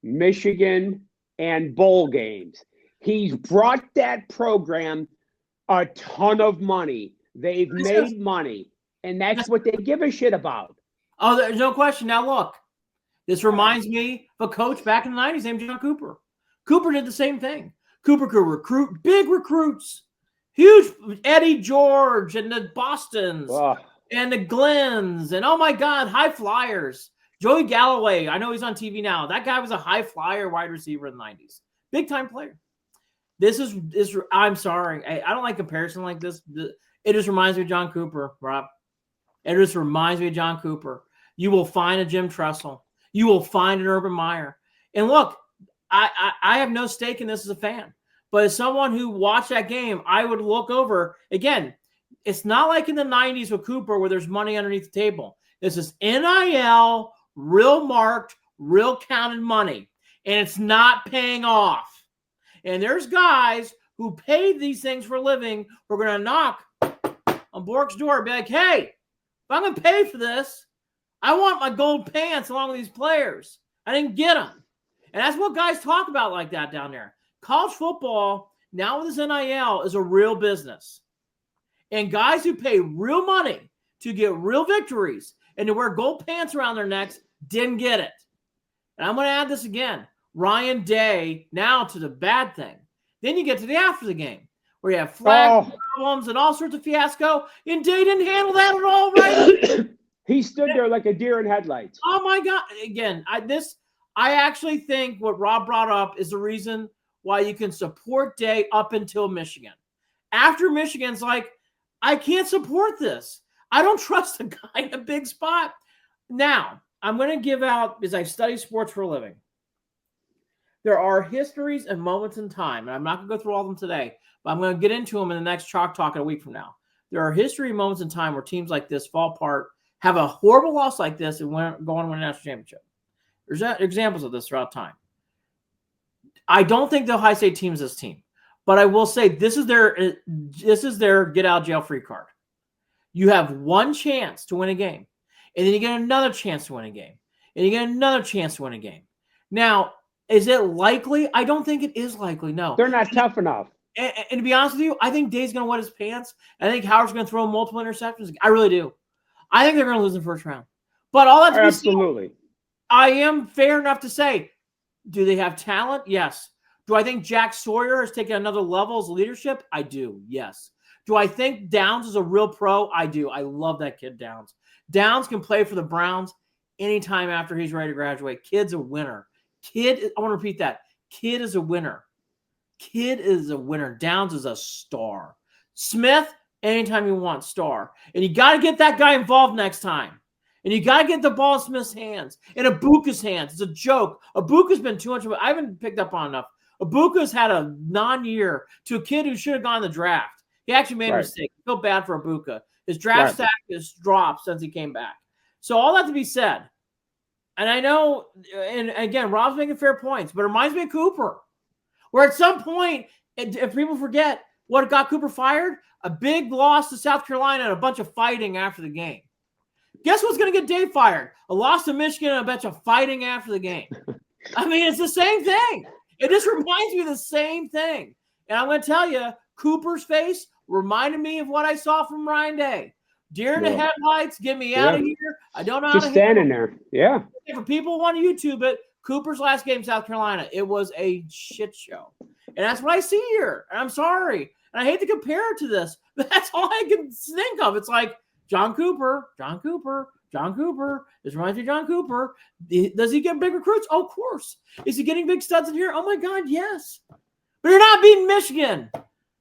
Michigan and bowl games. He's brought that program a ton of money. They've made money, and that's what they give a shit about. Oh, there's no question. Now, look, this reminds me of a coach back in the 90s named John Cooper. Cooper did the same thing. Cooper could recruit big recruits, huge Eddie George and the Bostons and the Glens and, oh, my God, high flyers. Joey Galloway, I know he's on TV now. That guy was a high flyer wide receiver in the 90s. Big-time player. This is I'm sorry. I don't like comparison like this. It just reminds me of John Cooper, Rob. It just reminds me of John Cooper. You will find a Jim Tressel. You will find an Urban Meyer. And look, I have no stake in this as a fan. But as someone who watched that game, I would look over. Again, it's not like in the 90s with Cooper where there's money underneath the table. This is NIL, real marked, real counted money. And it's not paying off. And there's guys who paid these things for a living who are going to knock on Bork's door and be like, hey, if I'm going to pay for this, I want my gold pants along with these players. I didn't get them. And that's what guys talk about like that down there. College football, now with this NIL, is a real business. And guys who pay real money to get real victories and to wear gold pants around their necks didn't get it. And I'm going to add this again. Ryan Day now to the bad thing. Then you get to the after the game where you have flag problems and all sorts of fiasco. And Day didn't handle that at all right. He stood there like a deer in headlights. Oh, my God. Again, I actually think what Rob brought up is the reason why you can support Day up until Michigan. After Michigan's like, I can't support this. I don't trust a guy in a big spot. Now, I'm going to give out, because I study sports for a living. There are histories and moments in time, and I'm not going to go through all of them today, but I'm going to get into them in the next Chalk Talk in a week from now. There are history moments in time where teams like this fall apart, have a horrible loss like this, and go on to win a national championship. There's examples of this throughout time. I don't think the Ohio State team is this team, but I will say this is their get out of jail free card. You have one chance to win a game, and then you get another chance to win a game, and you get another chance to win a game. Now, is it likely? I don't think it is likely, no. They're not tough enough. And to be honest with you, I think Day's going to wet his pants. I think Howard's going to throw multiple interceptions. I really do. I think they're going to lose in the first round. But all that to be said, I am fair enough to say, do they have talent? Yes. Do I think Jack Sawyer has taken another level as leadership? I do, yes. Do I think Downs is a real pro? I do. I love that kid, Downs. Downs can play for the Browns anytime after he's ready to graduate. Kid's a winner. I want to repeat that. Kid is a winner. Kid is a winner. Downs is a star. Smith, anytime you want, star. And you got to get that guy involved next time. And you got to get the ball in Smith's hands and Abuka's hands. It's a joke. Abuka's been too much. I haven't picked up on enough. Ibuka's had a non-year to a kid who should have gone in the draft. He actually made a mistake. I feel bad for Ibuka. His draft stack has dropped since he came back. So all that to be said, and I know, and again, Rob's making fair points, but it reminds me of Cooper, where at some point, if people forget what got Cooper fired, a big loss to South Carolina and a bunch of fighting after the game. Guess what's going to get Dave fired? A loss to Michigan and a bunch of fighting after the game. I mean, it's the same thing. It just reminds me of the same thing. And I'm going to tell you, Cooper's face reminded me of what I saw from Ryan Day. Deer in the headlights, get me out of here. I don't know how to standing there. Yeah. For people who want to YouTube it, Cooper's last game, South Carolina, it was a shit show. And that's what I see here. And I'm sorry. And I hate to compare it to this, but that's all I can think of. It's like John Cooper. This reminds me of John Cooper. Does he get big recruits? Oh, of course. Is he getting big studs in here? Oh, my God, yes. But you're not beating Michigan.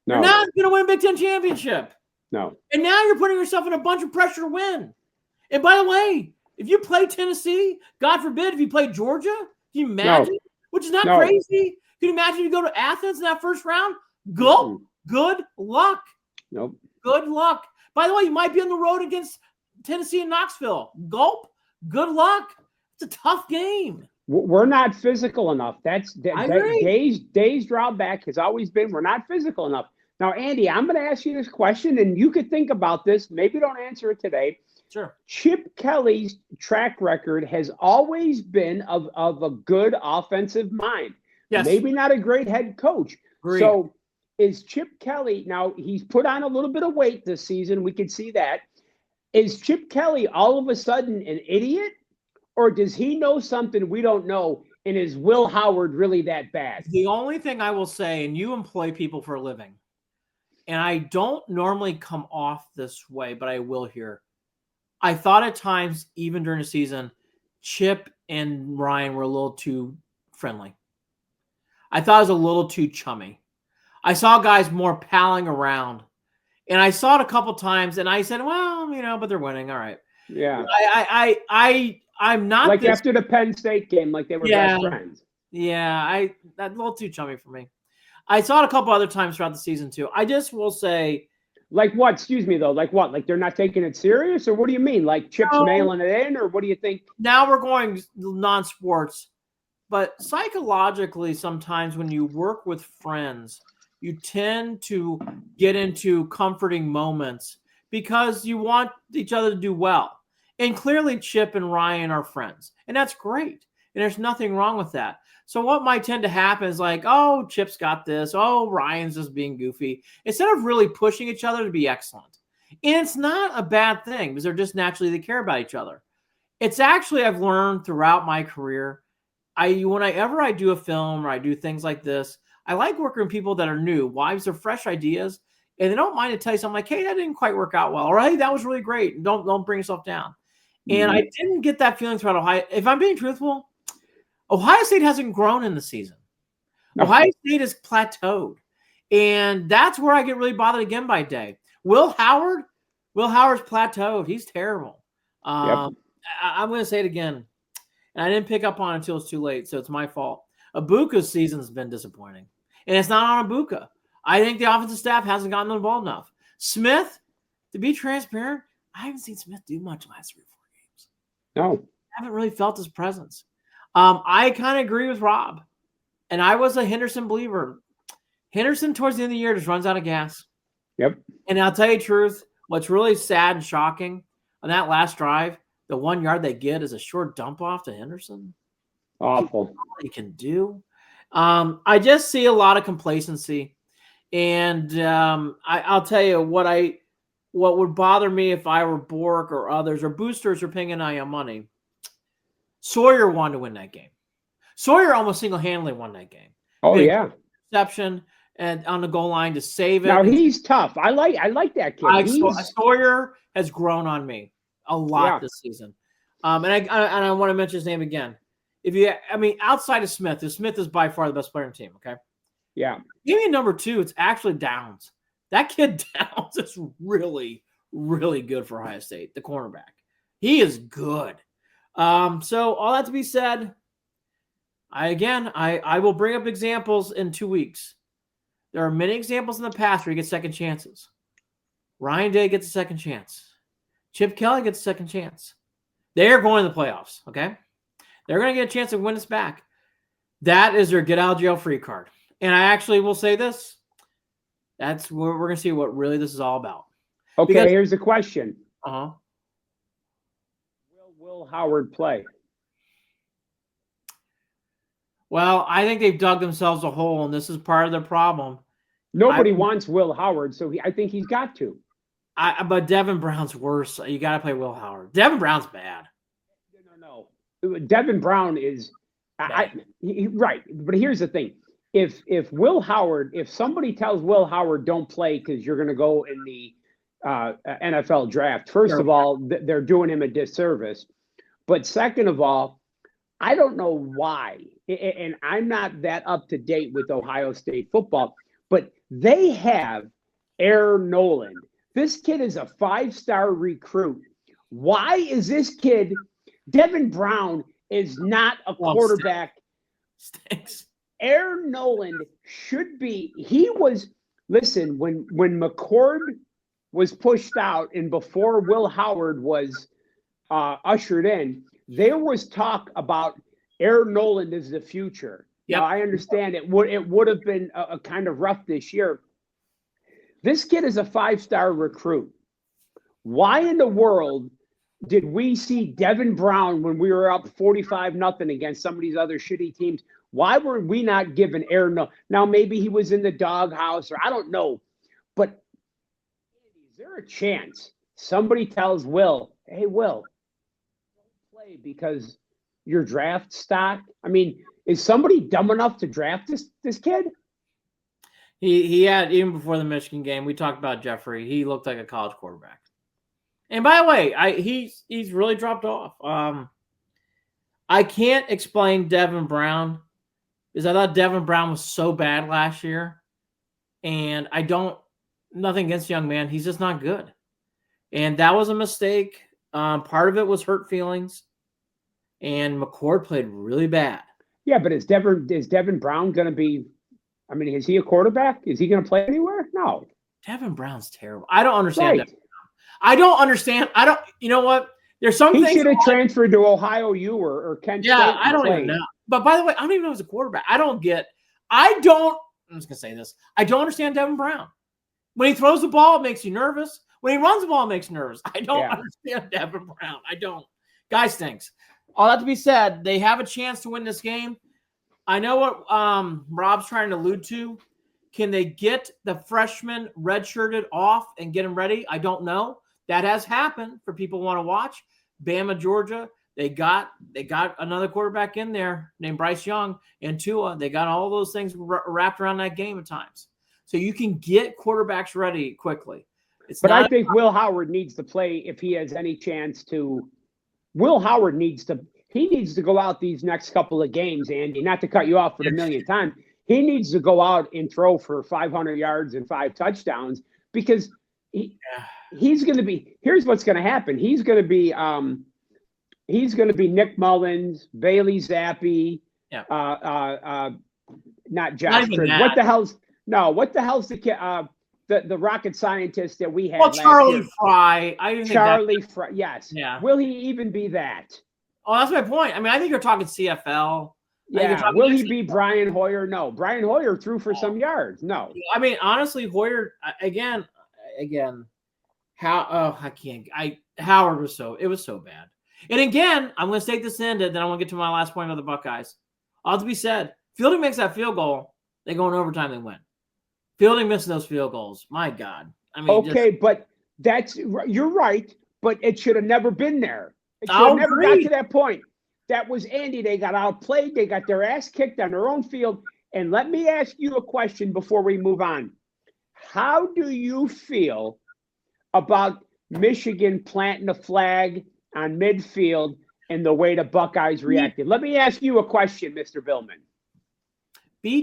No. You're not going to win a Big Ten championship. No. And now you're putting yourself in a bunch of pressure to win. And by the way, if you play Tennessee, God forbid, if you play Georgia, can you imagine? No. Which is not crazy. Can you imagine you go to Athens in that first round? Go. Good luck. Nope. Good luck. By the way, you might be on the road against Tennessee and Knoxville. Gulp. Good luck. It's a tough game. We're not physical enough. Dave's drawback has always been we're not physical enough. Now, Andy, I'm going to ask you this question, and you could think about this. Maybe don't answer it today. Sure. Chip Kelly's track record has always been of a good offensive mind. Yes. Maybe not a great head coach. Agreed. So is Chip Kelly, now he's put on a little bit of weight this season. We can see that. Is Chip Kelly all of a sudden an idiot? Or does he know something we don't know? And is Will Howard really that bad? The only thing I will say, and you employ people for a living, and I don't normally come off this way, but I will here. I thought at times, even during the season, Chip and Ryan were a little too friendly. I thought it was a little too chummy. I saw guys more palling around. And I saw it a couple times, and I said, well, but they're winning. All right. Yeah. I'm not like after the Penn State game, like they were best friends. Yeah, that's a little too chummy for me. I saw it a couple other times throughout the season too. I just will say, like what? Excuse me, though. Like what? Like they're not taking it serious, or what do you mean? Like Chip's mailing it in, or what do you think? Now we're going non-sports, but psychologically, sometimes when you work with friends, you tend to get into comforting moments because you want each other to do well. And clearly Chip and Ryan are friends, and that's great. And there's nothing wrong with that. So what might tend to happen is like, oh, Chip's got this. Oh, Ryan's just being goofy. Instead of really pushing each other to be excellent. And it's not a bad thing because they're just naturally, they care about each other. It's actually, I've learned throughout my career, whenever I do a film or I do things like this, I like working with people that are new, wives are fresh ideas, and they don't mind to tell you something like, hey, that didn't quite work out well. Or, hey, that was really great. And don't bring yourself down. And I didn't get that feeling throughout Ohio. If I'm being truthful, Ohio State hasn't grown in the season. No. Ohio State has plateaued. And that's where I get really bothered again by Day. Will Howard's plateaued. He's terrible. I'm going to say it again. And I didn't pick up on it until it's too late, so it's my fault. Ibuka's season's been disappointing. And it's not on Ibuka. I think the offensive staff hasn't gotten the ball enough. Smith, to be transparent, I haven't seen Smith do much last 3 or 4 games. No. I haven't really felt his presence. I kind of agree with Rob. And I was a Henderson believer. Henderson, towards the end of the year, just runs out of gas. Yep. And I'll tell you the truth, what's really sad and shocking on that last drive, the 1 yard they get is a short dump off to Henderson. Awful. All he can do. I just see a lot of complacency. And I'll tell you what would bother me if I were Bork or others or boosters or paying an eye on money. Sawyer wanted to win that game. Sawyer almost single-handedly won that game. Oh, yeah. Interception and on the goal line to save it. Now he's tough. I like that kid. Sawyer has grown on me a lot this season. And I want to mention his name again. Outside of Smith, Smith is by far the best player on the team. Okay. Yeah. Give me number 2. It's actually Downs. That kid Downs is really, really good for Ohio State, the cornerback. He is good. So all that to be said, I will bring up examples in 2 weeks. There are many examples in the past where you get second chances. Ryan Day gets a second chance. Chip Kelly gets a second chance. They are going to the playoffs, okay? They're going to get a chance to win this back. That is their get-out-of-jail-free card. And I actually will say this. That's where we're going to see what really this is all about. Okay, here's the question. Uh-huh. Will Howard play? Well, I think they've dug themselves a hole, and this is part of the problem. Nobody wants Will Howard, so I think he's got to. But Devin Brown's worse. You got to play Will Howard. Devin Brown's bad. No. Devin Brown is right. But here's the thing. If Will Howard, if somebody tells Will Howard don't play because you're going to go in the NFL draft, first of all, they're doing him a disservice. But second of all, I don't know why, and I'm not that up to date with Ohio State football, but they have Air Noland. This kid is a 5-star recruit. Why is this kid, Devin Brown, is not a quarterback? Stinks. Air Noland should be. Listen, when McCord was pushed out and before Will Howard was ushered in, there was talk about Air Noland as the future. Yep. Now, I understand it would have been a kind of rough this year. This kid is a 5-star recruit. Why in the world did we see Devin Brown when we were up 45-0 against some of these other shitty teams? Why were we not given Air Noland? Now, maybe he was in the doghouse, or I don't know. But is there a chance somebody tells Will, hey, Will, don't play because your draft stock? I mean, is somebody dumb enough to draft this kid? He had, even before the Michigan game, we talked about Jeffrey. He looked like a college quarterback. And by the way, he's really dropped off. I can't explain Devin Brown because I thought Devin Brown was so bad last year. And nothing against the young man. He's just not good. And that was a mistake. Part of it was hurt feelings. And McCord played really bad. Yeah, but is Devin Brown going to be, I mean, is he a quarterback? Is he going to play anywhere? No. Devin Brown's terrible. I don't understand that. I don't understand. You know what? There's some things. He should have transferred to Ohio U or Kent State. Yeah, I don't even know. But by the way, I don't even know he's a quarterback. I'm just going to say this. I don't understand Devin Brown. When he throws the ball, it makes you nervous. When he runs the ball, it makes you nervous. I don't understand Devin Brown. I don't. Guy stinks. All that to be said, they have a chance to win this game. I know what Rob's trying to allude to. Can they get the freshman redshirted off and get him ready? I don't know. That has happened for people who want to watch. Bama, Georgia, they got another quarterback in there named Bryce Young and Tua. They got all those things wrapped around that game at times. So you can get quarterbacks ready quickly. I think Will Howard needs to play if he has any chance to. Will Howard needs to go out these next couple of games, Andy, not to cut you off for the millionth time. He needs to go out and throw for 500 yards and 5 touchdowns because he's going to be – here's what's going to happen. He's going to be Nick Mullins, Bailey Zappi, not Josh. What the hell's the rocket scientist that we had? Well, Charlie Fry. Charlie Fry, yes. Yeah. Will he even be that? Oh, that's my point. I mean, I think you're talking CFL. Yeah. Will he be Brian Hoyer? No. Brian Hoyer threw for some yards. No. I mean, honestly, Hoyer again. Howard was so bad. And again, I'm going to take this in, and then I want to get to my last point of the Buckeyes. All to be said, Fielding makes that field goal, they go in overtime, they win. Fielding missing those field goals. My God. I mean, but you're right, but it should have never been there. It should have never got to that point. That was Andy. They got outplayed. They got their ass kicked on their own field. And let me ask you a question before we move on. How do you feel about Michigan planting a flag on midfield and the way the Buckeyes reacted? Let me ask you a question, Mr. Billman.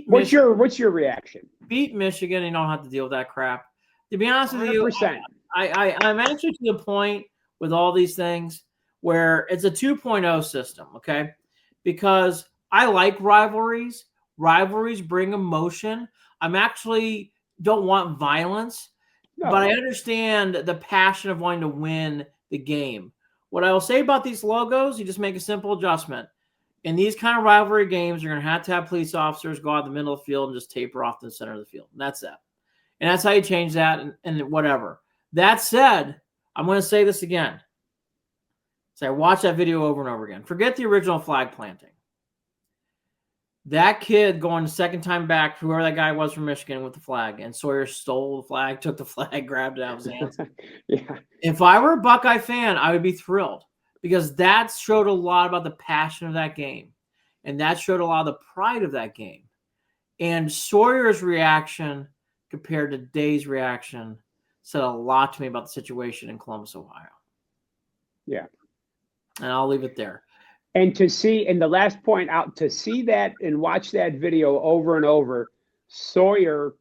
What's your reaction? Beat Michigan and you don't have to deal with that crap. To be honest with you, I'm actually to the point with all these things where it's a 2.0 system, okay? Because I like rivalries. Rivalries bring emotion. I'm actually don't want violence, but I understand the passion of wanting to win the game. What I will say about these logos, you just make a simple adjustment. In these kind of rivalry games, you're going to have police officers go out the middle of the field and just taper off the center of the field. And that's that. And that's how you change that and whatever. That said, I'm going to say this again. So I watched that video over and over again. Forget the original flag planting. That kid going the second time back, whoever that guy was from Michigan with the flag, and Sawyer stole the flag, took the flag, grabbed it out of his hands. Yeah. If I were a Buckeye fan, I would be thrilled because that showed a lot about the passion of that game. And that showed a lot of the pride of that game. And Sawyer's reaction compared to Day's reaction said a lot to me about the situation in Columbus, Ohio. Yeah. And I'll leave it there. And to see, and the last point out, to see that and watch that video over and over, Sawyer,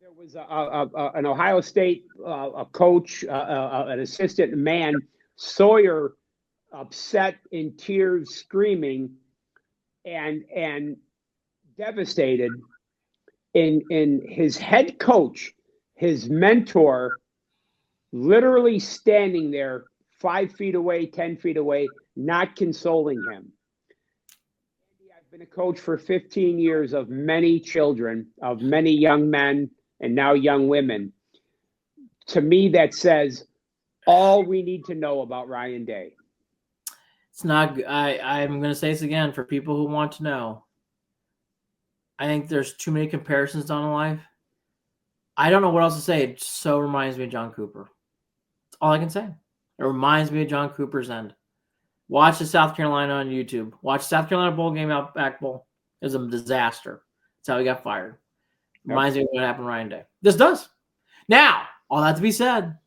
there was an Ohio State a coach, an assistant man, Sawyer upset in tears, screaming and devastated. In his head coach, his mentor, literally standing there 5 feet away, 10 feet away, not consoling him. I've been a coach for 15 years of many children, of many young men, and now young women. To me, that says all we need to know about Ryan Day. It's not. I'm going to say this again for people who want to know. I think there's too many comparisons done in life. I don't know what else to say. It so reminds me of John Cooper. That's all I can say. It reminds me of John Cooper's end. Watch the South Carolina on YouTube. Watch South Carolina bowl game, Outback Bowl. It was a disaster. That's how he got fired. Reminds me of what happened to Ryan Day. This does. Now, all that to be said,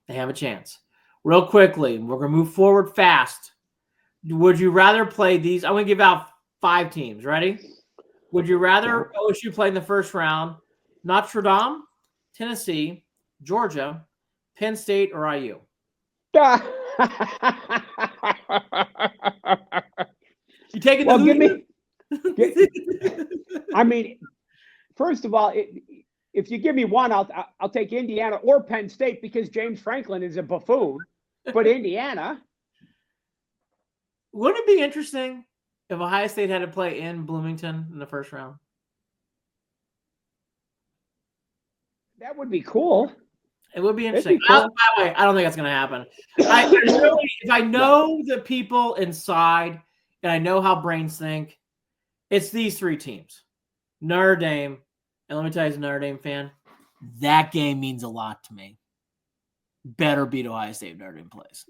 they have a chance. Real quickly, we're going to move forward fast. Would you rather play these? I'm going to give out 5 teams. Ready? Would you rather OSU play in the first round Notre Dame, Tennessee, Georgia, Penn State, or IU? You taking the give me. I mean, first of all, if you give me one, I'll take Indiana or Penn State because James Franklin is a buffoon. But Indiana. Wouldn't it be interesting if Ohio State had to play in Bloomington in the first round? That would be cool. It would be interesting. Cool. By the way, I don't think that's going to happen. If I know the people inside and I know how brains think, it's these 3 teams. Notre Dame, and let me tell you as a Notre Dame fan, that game means a lot to me. Better beat Ohio State if Notre Dame plays.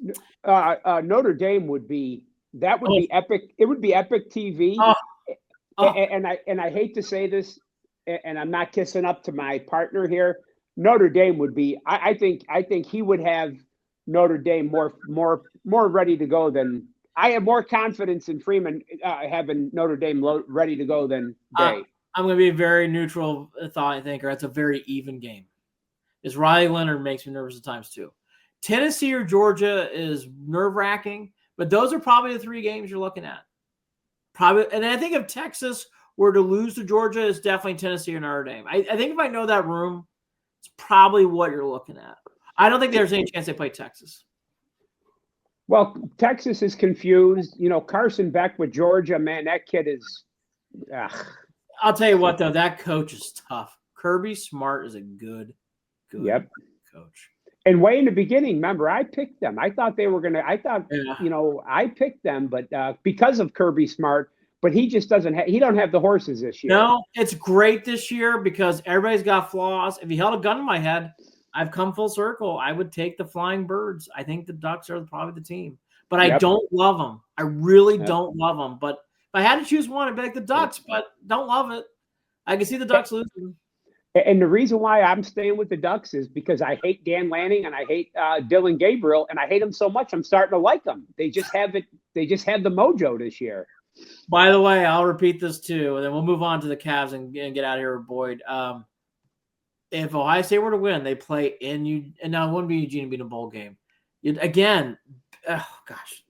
Notre Dame would be epic. It would be epic TV. And I hate to say this, and I'm not kissing up to my partner here. Notre Dame would be. I think he would have Notre Dame more ready to go than I have. More confidence in Freeman having Notre Dame ready to go than Day. I'm going to be a very neutral thought thinker. It's a very even game. Is Riley Leonard makes me nervous at times too. Tennessee or Georgia is nerve-wracking, but those are probably the 3 games you're looking at. Probably, and I think if Texas were to lose to Georgia, it's definitely Tennessee or Notre Dame. I think if I know that room, it's probably what you're looking at. I don't think there's any chance they play Texas. Well, Texas is confused. Carson Beck with Georgia, man, that kid is. I'll tell you what, though, that coach is tough. Kirby Smart is a good coach. And way in the beginning, remember, I picked them. I thought they were going to. I picked them, but because of Kirby Smart. But he just doesn't have. He don't have the horses this year. No, it's great this year because everybody's got flaws. If you held a gun to my head, I've come full circle. I would take the Flying Birds. I think the Ducks are probably the team, but I don't love them. I really don't love them. But if I had to choose one, I'd be like the Ducks. But don't love it. I can see the Ducks losing. And the reason why I'm staying with the Ducks is because I hate Dan Lanning and I hate Dylan Gabriel, and I hate them so much I'm starting to like them. They just have it. They just have the mojo this year. By the way, I'll repeat this too, and then we'll move on to the Cavs and get out of here with Boyd. If Ohio State were to win, they play in and now it wouldn't be Eugene being a bowl game. Again, oh gosh,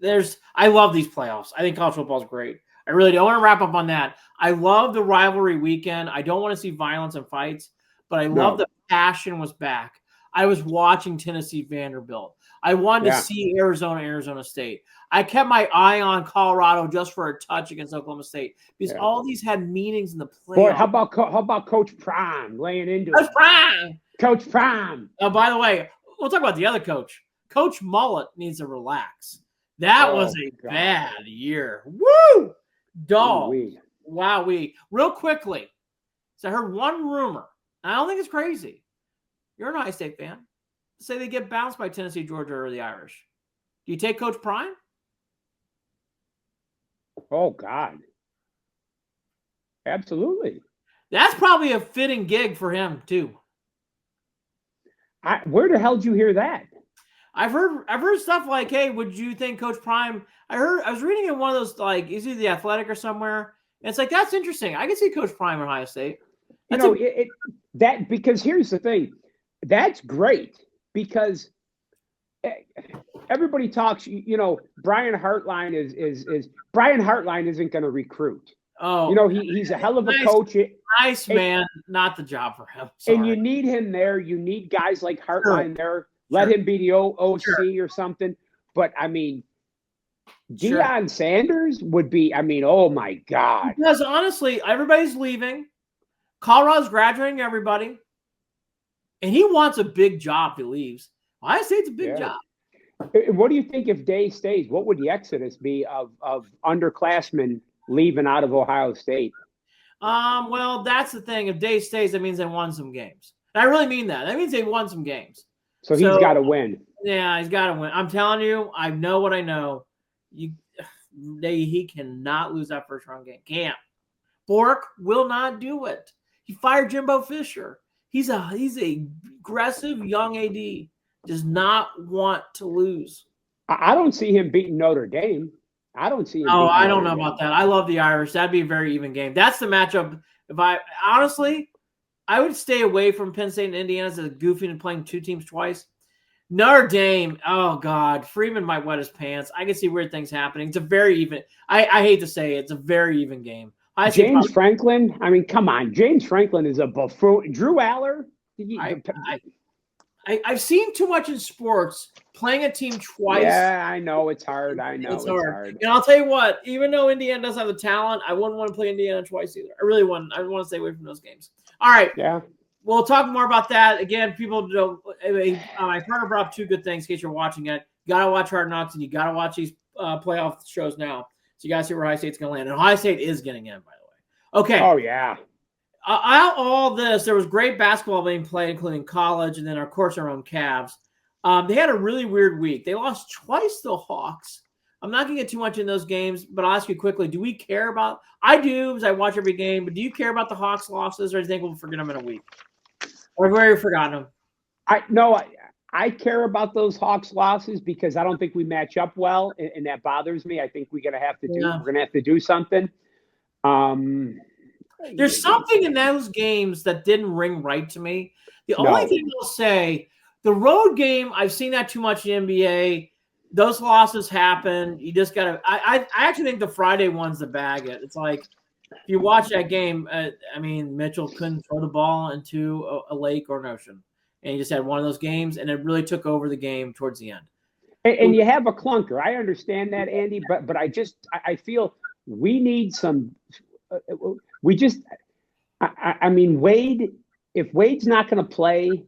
I love these playoffs. I think college football is great. I really do. I want to wrap up on that. I love the rivalry weekend. I don't want to see violence and fights, but I love the passion was back. I was watching Tennessee Vanderbilt. I wanted to see Arizona State. I kept my eye on Colorado just for a touch against Oklahoma State because all these had meanings in the playoffs. Boy, how about Coach Prime laying into it? Coach Prime. Oh, by the way, we'll talk about the other coach. Coach Mullet needs to relax. That was a bad year. Woo! Dog. Wowee. Real quickly, so I heard one rumor. I don't think it's crazy. You're an Ohio State fan. Say they get bounced by Tennessee, Georgia, or the Irish. Do you take Coach Prime? Oh, God. Absolutely. That's probably a fitting gig for him, too. Where the hell did you hear that? I've heard stuff like, hey, would you think Coach Prime? I was reading in one of those, like, is he The Athletic or somewhere? And it's like, that's interesting. I can see Coach Prime in Ohio State. Because here's the thing. That's great because everybody talks, Brian Hartline is Brian Hartline isn't going to recruit. Oh, he's a hell of a coach. Nice man, not the job for him. Sorry. And you need him there. You need guys like Hartline there. Let him be the OC or something. But I mean, Deion Sanders would be. I mean, oh my God. Because honestly, everybody's leaving. Colorado's graduating everybody, and he wants a big job if he leaves. Ohio State's a big job. What do you think if Day stays? What would the exodus be of underclassmen leaving out of Ohio State? Well, that's the thing. If Day stays, that means they won some games. And I really mean that. That means they won some games. So he's got to win. Yeah, he's got to win. I'm telling you, I know what I know. He cannot lose that first round game. Can't. Bork will not do it. He fired Jimbo Fisher. He's a aggressive young AD. Does not want to lose. I don't see him beating Notre Dame. I don't see him. Oh, I don't know about that. I love the Irish. That'd be a very even game. That's the matchup. I would stay away from Penn State and Indiana as a goofy and playing two teams twice. Notre Dame, oh God, Freeman might wet his pants. I can see weird things happening. It's a very even. I hate to say it, it's a very even game. James Franklin. I mean, come on. James Franklin is a buffoon. Drew Aller. I've seen too much in sports. Playing a team twice. Yeah, I know it's hard. I know it's hard. And I'll tell you what. Even though Indiana doesn't have the talent, I wouldn't want to play Indiana twice either. I really wouldn't. I want to stay away from those games. All right. Yeah. We'll talk more about that. Again, people don't. I've heard brought up two good things in case you're watching it. You got to watch Hard Knocks, and you got to watch these playoff shows now. So you guys see where Ohio State's going to land. And Ohio State is getting in, by the way. Okay. Oh, yeah. Out all this, there was great basketball being played, including college, and then, of course, our own Cavs. They had a really weird week. They lost twice to the Hawks. I'm not going to get too much in those games, but I'll ask you quickly, do we care about – I do because I watch every game, but do you care about the Hawks losses, or do you think we'll forget them in a week? Or have we already forgotten them? I care about those Hawks losses because I don't think we match up well, and that bothers me. I think we're going to have to do something. There's something in those games that didn't ring right to me. The only thing I'll say, the road game, I've seen that too much in the NBA. Those losses happen. You just got to – I actually think the Friday one's the bag it. It's like if you watch that game, Mitchell couldn't throw the ball into a lake or an ocean. And he just had one of those games, and it really took over the game towards the end. And you have a clunker. I understand that, Andy, but I feel we need some Wade, if Wade's not going to play,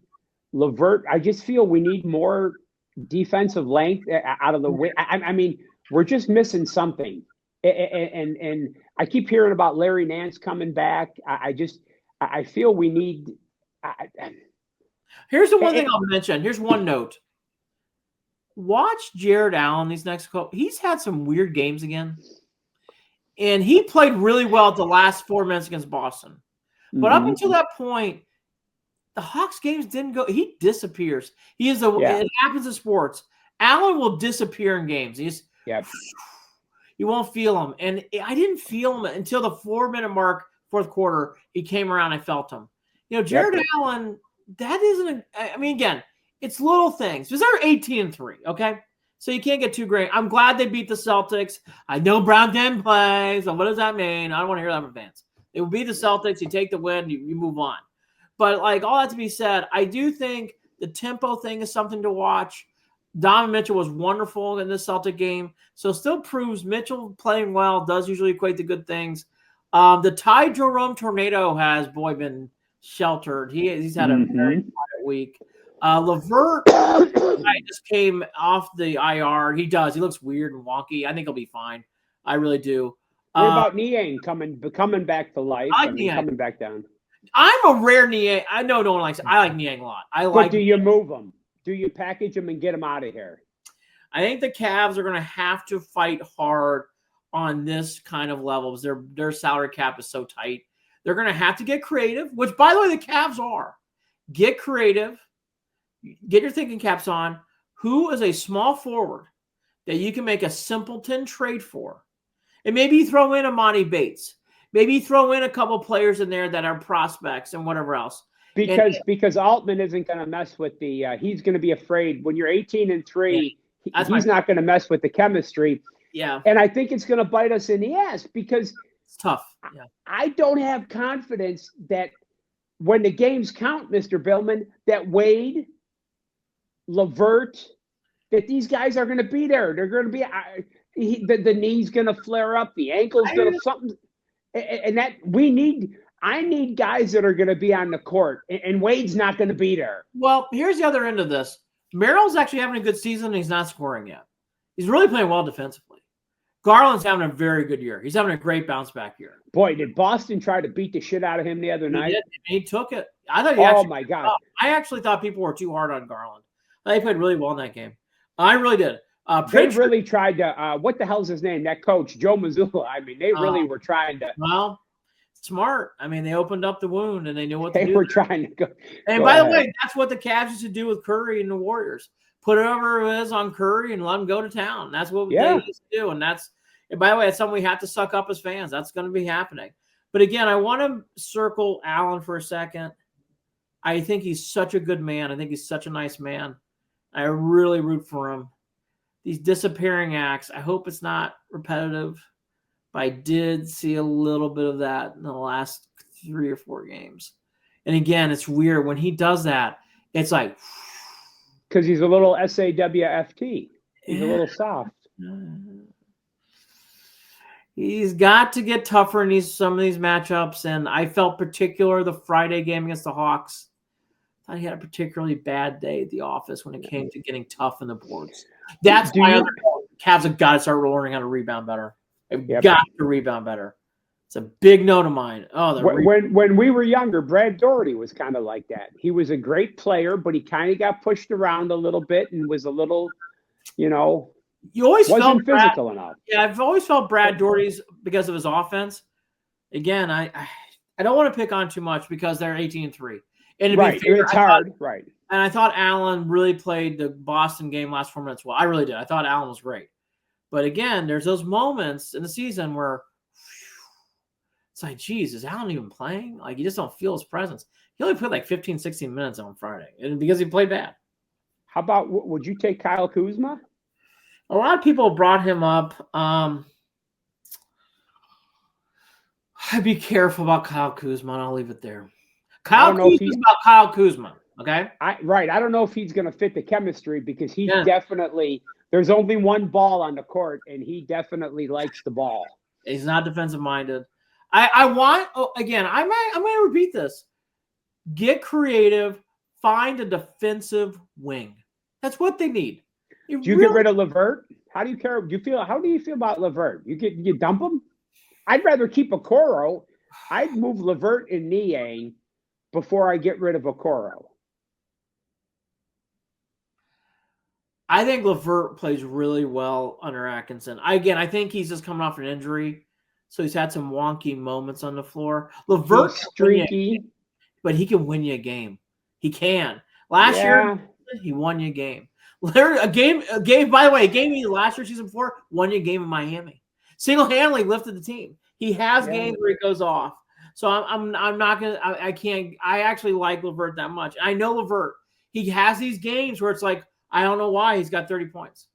LeVert, I just feel we need more defensive length out of the way. We're just missing something. And I keep hearing about Larry Nance coming back. I feel we need. Here's the one thing I'll mention. Here's one note. Watch Jared Allen these next couple. He's had some weird games again. And he played really well at the last 4 minutes against Boston. But up until that point, the Hawks games didn't go. He disappears. It happens in sports. Allen will disappear in games. You won't feel him. And I didn't feel him until the 4 minute mark, fourth quarter. He came around. I felt him. Jared Allen, that isn't again, it's little things. Because they're 18-3, okay? So you can't get too great. I'm glad they beat the Celtics. I know Brown didn't play, so what does that mean? I don't want to hear that from fans. It would be the Celtics. You take the win, you move on. But like all that to be said, I do think the tempo thing is something to watch. Donovan Mitchell was wonderful in this Celtic game, so still proves Mitchell playing well does usually equate to good things. The Ty Jerome tornado has been sheltered. He's had a very quiet week. LeVert just came off the IR. He looks weird and wonky. I think he'll be fine. I really do. What about Niang coming back to life? Coming back down. I'm a rare Niang. I know no one likes it. I like Niang a lot. But do you move him? Do you package him and get him out of here? I think the Cavs are going to have to fight hard on this kind of levels. Their salary cap is so tight. They're going to have to get creative, which, by the way, the Cavs are. Get creative. Get your thinking caps on. Who is a small forward that you can make a simpleton trade for? And maybe throw in Amani Bates. Maybe throw in a couple players in there that are prospects and whatever else. Because Altman isn't going to mess with he's going to be afraid when you're 18-3. Yeah, he's not going to mess with the chemistry. Yeah. And I think it's going to bite us in the ass because it's tough. Yeah. I don't have confidence that when the games count, Mr. Billman, that Wade, LeVert, that these guys are going to be there. They're going to be the knee's going to flare up, the ankle's going to something, and that I need guys that are going to be on the court, and Wade's not going to be there. Well, here's the other end of this. Merrill's actually having a good season, and he's not scoring yet. He's really playing well defensively. Garland's having a very good year. He's having a great bounce back year. Boy, did Boston try to beat the shit out of him the other night? He took it. I thought my God. I actually thought people were too hard on Garland. They played really well in that game. I really did. They really tried to what the hell's his name? That coach, Joe Mazzulla. I mean, they really were trying to. Well, smart. I mean, they opened up the wound and they knew what to do. They were trying to go. And by the way, that's what the Cavs used to do with Curry and the Warriors. Put whoever it is on Curry and let him go to town. That's what they used to do. And by the way, it's something we have to suck up as fans. That's going to be happening. But again, I want to circle Allen for a second. I think he's such a good man. I think he's such a nice man. I really root for him. These disappearing acts, I hope it's not repetitive, but I did see a little bit of that in the last 3 or 4 games. And again, it's weird. When he does that, it's like... Because he's a little SAWFT. He's a little soft. He's got to get tougher in some of these matchups, and I felt particular the Friday game against the Hawks. I thought he had a particularly bad day at the office when it came to getting tough in the boards. That's why Cavs have got to start learning how to rebound better. They've got to rebound better. It's a big note of mine. When we were younger, Brad Daugherty was kind of like that. He was a great player, but he kind of got pushed around a little bit and was a little, you always wasn't physical enough. Yeah, I've always felt Brad Daugherty's because of his offense. Again, I don't want to pick on too much because they're 18-3. And it's hard, right? And I thought Allen really played the Boston game last 4 minutes well. I really did. I thought Allen was great. But again, there's those moments in the season where it's like, geez, is Allen even playing? Like, you just don't feel his presence. He only played like 15, 16 minutes on Friday and because he played bad. How about, would you take Kyle Kuzma? A lot of people brought him up. I'd be careful about Kyle Kuzma, and I'll leave it there. Kyle Kuzma's about Kyle Kuzma, okay? I don't know if he's going to fit the chemistry because he's definitely – there's only one ball on the court, and he definitely likes the ball. He's not defensive-minded. I want – again, I'm going to repeat this. Get creative. Find a defensive wing. That's what they need. Do you get rid of LeVert? How do you care? How do you feel about LeVert? You dump him? I'd rather keep Okoro. I'd move LeVert and Niang before I get rid of Okoro. I think LeVert plays really well under Atkinson. I think he's just coming off an injury, so he's had some wonky moments on the floor. LeVert's streaky, but he can win you a game. He can. Last year, he won you a game. A game. By the way, a game he last year, season 4, won you a game in Miami. Single-handedly lifted the team. He has games where he goes off. So I'm not gonna. I can't. I actually like LeVert that much. I know LeVert. He has these games where it's like I don't know why he's got 30 points,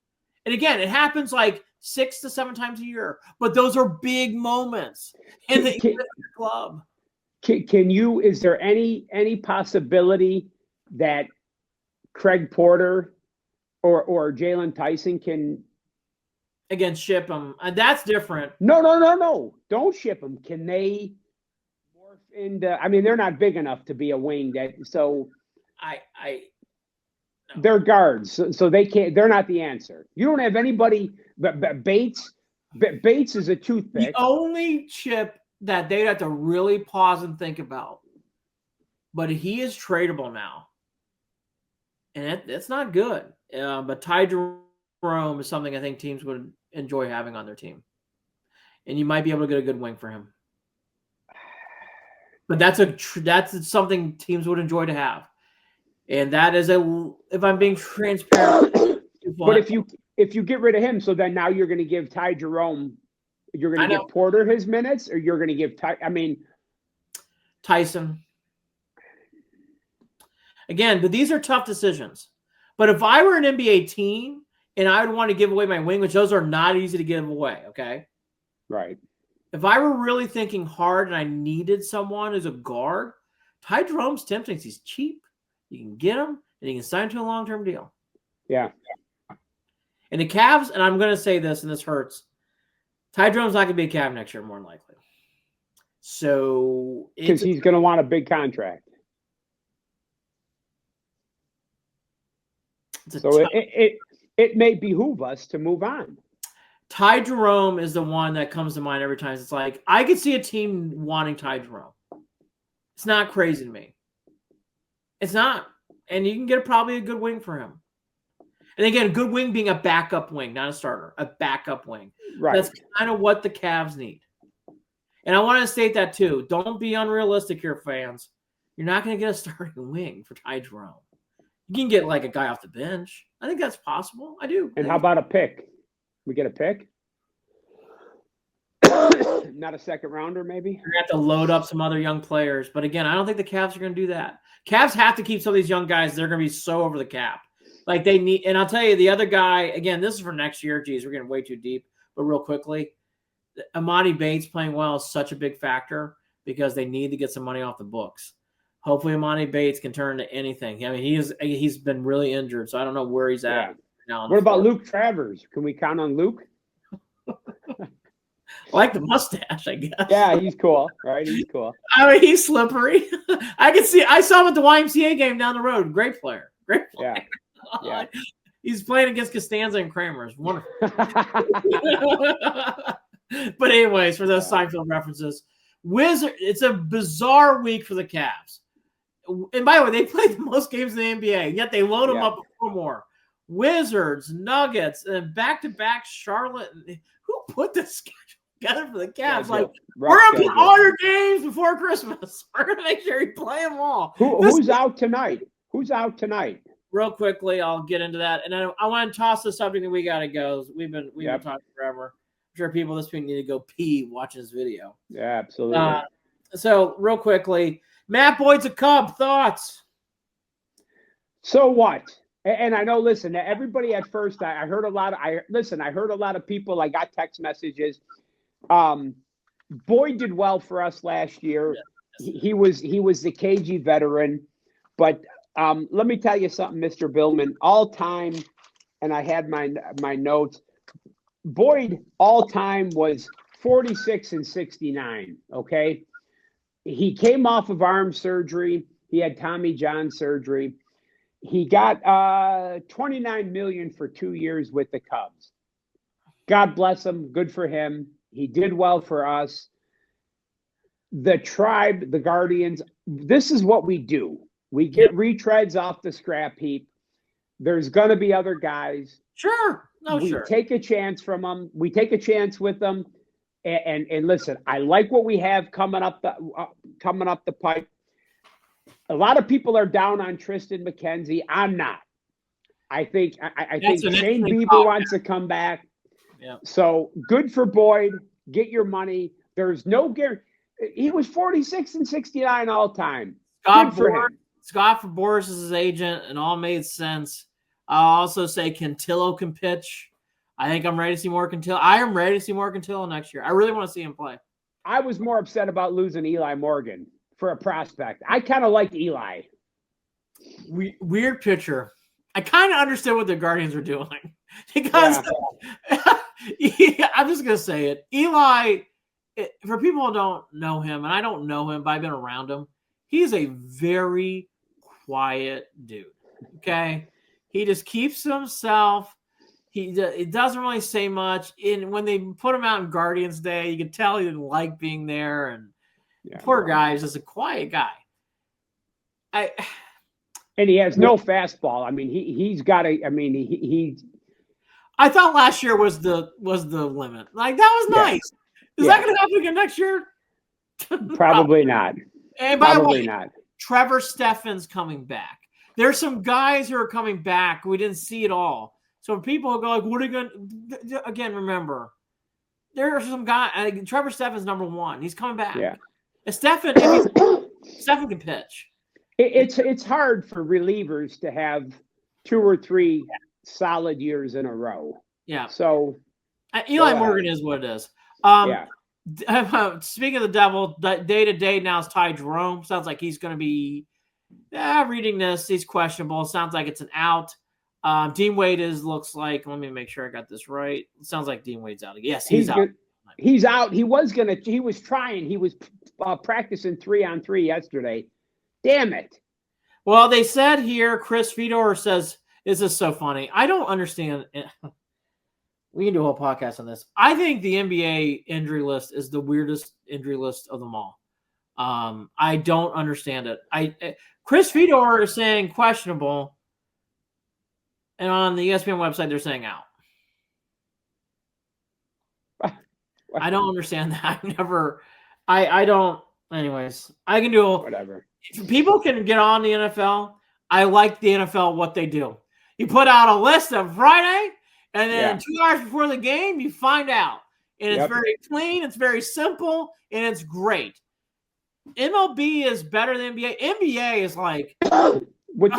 And again, it happens like 6 to 7 times a year, but those are big moments in the club. Is there any possibility that Craig Porter or Jalen Tyson can again ship them? That's different. No. Don't ship them. Can they morph into? I mean, they're not big enough to be a wing. No. They're guards, so they can't. They're not the answer. You don't have anybody. But Bates is a toothpick. The only chip that they'd have to really pause and think about, but he is tradable now, and it's not good. But Ty Jerome is something I think teams would enjoy having on their team, and you might be able to get a good wing for him. But that's something teams would enjoy to have, and that is if I'm being transparent. But if you get rid of him, so then now you're going to give Ty Jerome, you're going to give Porter his minutes, or you're going to give Tyson. Again, but these are tough decisions. But if I were an NBA team and I would want to give away my wing, which those are not easy to give away, okay? Right. If I were really thinking hard and I needed someone as a guard, Ty Jerome's tempting. He's cheap. You can get him, and you can sign him to a long-term deal. Yeah. And the Cavs, and I'm going to say this, and this hurts, Ty Jerome's not going to be a Cav next year, more than likely. So because he's going to want a big contract. So it may behoove us to move on. Ty Jerome is the one that comes to mind every time. It's like, I could see a team wanting Ty Jerome. It's not crazy to me. It's not. And you can get probably a good wing for him. And again, a good wing being a backup wing, not a starter, a backup wing. Right. That's kind of what the Cavs need. And I want to state that too. Don't be unrealistic here, fans. You're not going to get a starting wing for Ty Jerome. You can get like a guy off the bench. I think that's possible. I do. And how about a pick? We get a pick? Not a second rounder, maybe? You're going to have to load up some other young players. But again, I don't think the Cavs are going to do that. Cavs have to keep some of these young guys. They're going to be so over the cap. Like they need, and I'll tell you, the other guy, again, this is for next year. Geez, we're getting way too deep. But real quickly, Amani Bates playing well is such a big factor because they need to get some money off the books. Hopefully, Amani Bates can turn into anything. I mean, he's been really injured, so I don't know where he's at now. What about Luke Travers? Can we count on Luke? I like the mustache, I guess. Yeah, he's cool, right? He's cool. I mean, he's slippery. I saw him at the YMCA game down the road. Great player. Yeah. Yeah. He's playing against Costanza and Kramer. It's wonderful. But anyways, for those Seinfeld references, it's a bizarre week for the Cavs. And by the way, they played the most games in the NBA, yet they load them up for more. Wizards, Nuggets, and back-to-back Charlotte. Who put this schedule together for the Cavs? Like, we're going to play all your games before Christmas. We're going to make sure you play them all. Who's out tonight? Who's out tonight? Real quickly, I'll get into that. And I want to toss the subject that we got to go. We've been talking forever. I'm sure people this week need to go pee watching this video. Yeah, absolutely. So real quickly, Matt Boyd's a Cub. Thoughts? So what? And I know, listen, everybody at first, I heard a lot of people. I got text messages. Boyd did well for us last year. Yes. He was the KG veteran, but let me tell you something, Mr. Billman. All time, and I had my notes. Boyd all time was 46 and 69. Okay, he came off of arm surgery. He had Tommy John surgery. He got $29 million for 2 years with the Cubs. God bless him. Good for him. He did well for us. The Tribe, the Guardians, this is what we do. We get retreads off the scrap heap. There's going to be other guys. Sure. We take a chance from them. We take a chance with them. And listen, I like what we have coming up the pipe. A lot of people are down on Tristan McKenzie. I'm not. I think Shane Bieber wants to come back. Yeah. So good for Boyd. Get your money. There's no guarantee. He was 46 and 69 all time. Scott Boras is his agent, and all made sense. I'll also say Cantillo can pitch. I think I'm ready to see Morgantill. I am ready to see Morgantill next year. I really want to see him play. I was more upset about losing Eli Morgan for a prospect. I kind of like Eli. Weird pitcher. I kind of understood what the Guardians were doing because I'm just going to say it. Eli, for people who don't know him, and I don't know him, but I've been around him, he's a very quiet dude. Okay? He just keeps to himself. He doesn't really say much. And when they put him out in Guardians Day, you could tell he didn't like being there. And poor guy is just a quiet guy. And he has no fastball. I mean, he's got a. I mean, he. I thought last year was the limit. Like that was nice. Is that going to happen again next year? Probably not. And by the way, Trevor Steffen's coming back. There's some guys who are coming back. We didn't see it all. So people go like, "What are you going to?" Again, remember, there are some guys. Trevor Steffen's number one. He's coming back. Yeah. Steffen can pitch. It's hard for relievers to have 2 or 3 solid years in a row. Yeah. So Eli Morgan is what it is. Speaking of the devil, day to day now is Ty Jerome. Sounds like he's going to be. Reading this, he's questionable. Sounds like it's an out. Dean Wade looks like. Let me make sure I got this right. It sounds like Dean Wade's out. Yes, he's out. He's out. He was trying. He was practicing 3-on-3 yesterday. Damn it. Well, they said here, Chris Fedor says, "This is so funny. I don't understand." We can do a whole podcast on this. I think the NBA injury list is the weirdest injury list of them all. I don't understand it. Chris Fedor is saying questionable, and on the ESPN website they're saying out. I don't understand that. I don't. Anyways, I can do whatever. People can get on the NFL. I like the NFL, what they do. You put out a list on Friday, and then 2 hours before the game, you find out. And it's very clean, it's very simple, and it's great. MLB is better than NBA. NBA is like with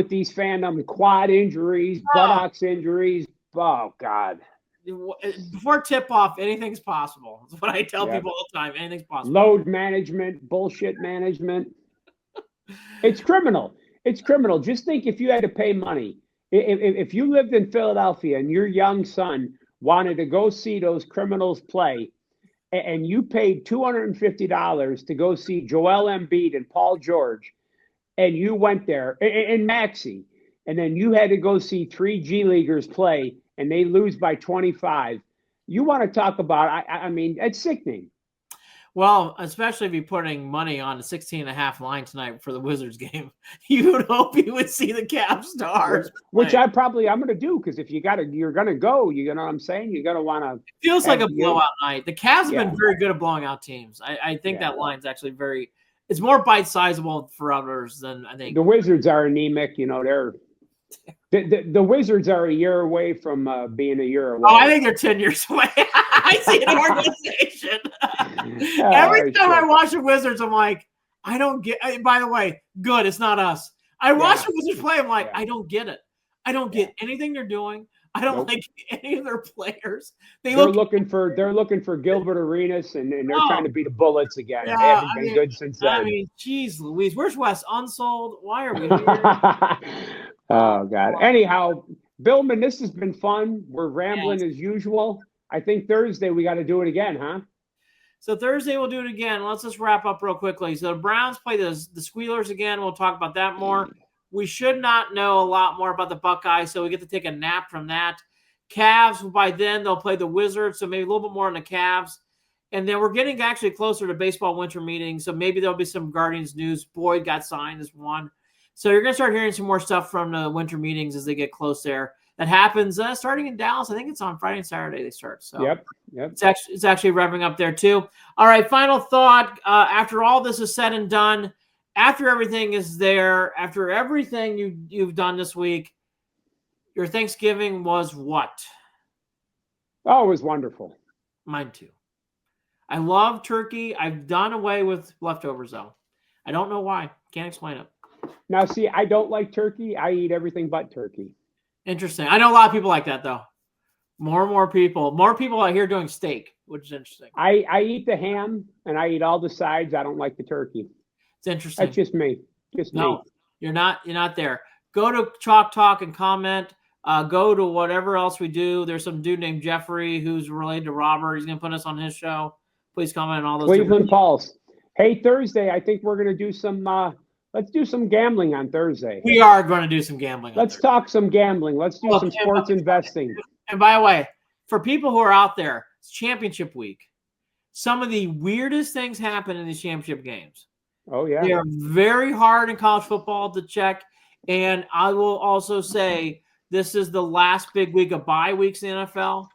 these phantom quad injuries, buttocks injuries. Oh God. Before tip-off, anything's possible. That's what I tell people all the time. Anything's possible. Load management, bullshit management. It's criminal. It's criminal. Just think if you had to pay money. If you lived in Philadelphia and your young son wanted to go see those criminals play, and you paid $250 to go see Joel Embiid and Paul George, and you went there, and Maxey, and then you had to go see 3 G Leaguers play, and they lose by 25. You want to talk about, I mean, it's sickening. Well, especially if you're putting money on a 16.5 line tonight for the Wizards game, you would hope you would see the Cavs stars. Which I'm going to do, because if you're going to go, you know what I'm saying? You're going to want to. It feels like a blowout night. The Cavs have been very good at blowing out teams. I think that line's actually it's more bite-sizable for others than I think. The Wizards are anemic. You know, the Wizards are a year away from being a year away. Oh, I think they're 10 years away. I see an organization. Every time I watch the Wizards, I'm like, I don't get. By the way, good. It's not us. I watch the Wizards play. I'm like, I don't get it. I don't get anything they're doing. I don't like any of their players. They're looking for Gilbert Arenas, and they're trying to beat the Bullets again. Yeah, they haven't been good since then. I mean, geez, Louise, where's Wes Unsold? Why are we here? Oh God. Anyhow, Billman, this has been fun. We're rambling as usual. I think Thursday we got to do it again, huh? So Thursday we'll do it again. Let's just wrap up real quickly. So the Browns play the Squealers again. We'll talk about that more. We should not know a lot more about the Buckeyes, so we get to take a nap from that. Cavs, by then, they'll play the Wizards, so maybe a little bit more on the Cavs. And then we're getting actually closer to baseball winter meetings, so maybe there'll be some Guardians news. Boyd got signed as one. So you're going to start hearing some more stuff from the winter meetings as they get close there. That happens starting in Dallas. I think it's on Friday and Saturday they start. So yep. It's actually revving up there too. All right, final thought. After all this is said and done, after everything is there, after everything you've done this week, your Thanksgiving was what? Oh, it was wonderful. Mine too. I love turkey. I've done away with leftovers though. I don't know why. Can't explain it. Now, see, I don't like turkey. I eat everything but turkey. Interesting. I know a lot of people like that though. More and more people out here doing steak, which is interesting. I eat the ham and I eat all the sides. I don't like the turkey. It's interesting. That's just me. No, you're not there. Go to Chalk Talk and comment. Go to whatever else we do. There's some dude named Jeffrey who's related to Robert. He's going to put us on his show. Please comment on all those. Cleveland Pulse. Hey, Thursday, I think we're going to do some, let's do some gambling on Thursday. We are going to do some gambling. Let's talk some gambling. Let's do some sports investing. And by the way, for people who are out there, it's championship week. Some of the weirdest things happen in these championship games. Oh, yeah. They are very hard in college football to check. And I will also say this is the last big week of bye weeks in the NFL.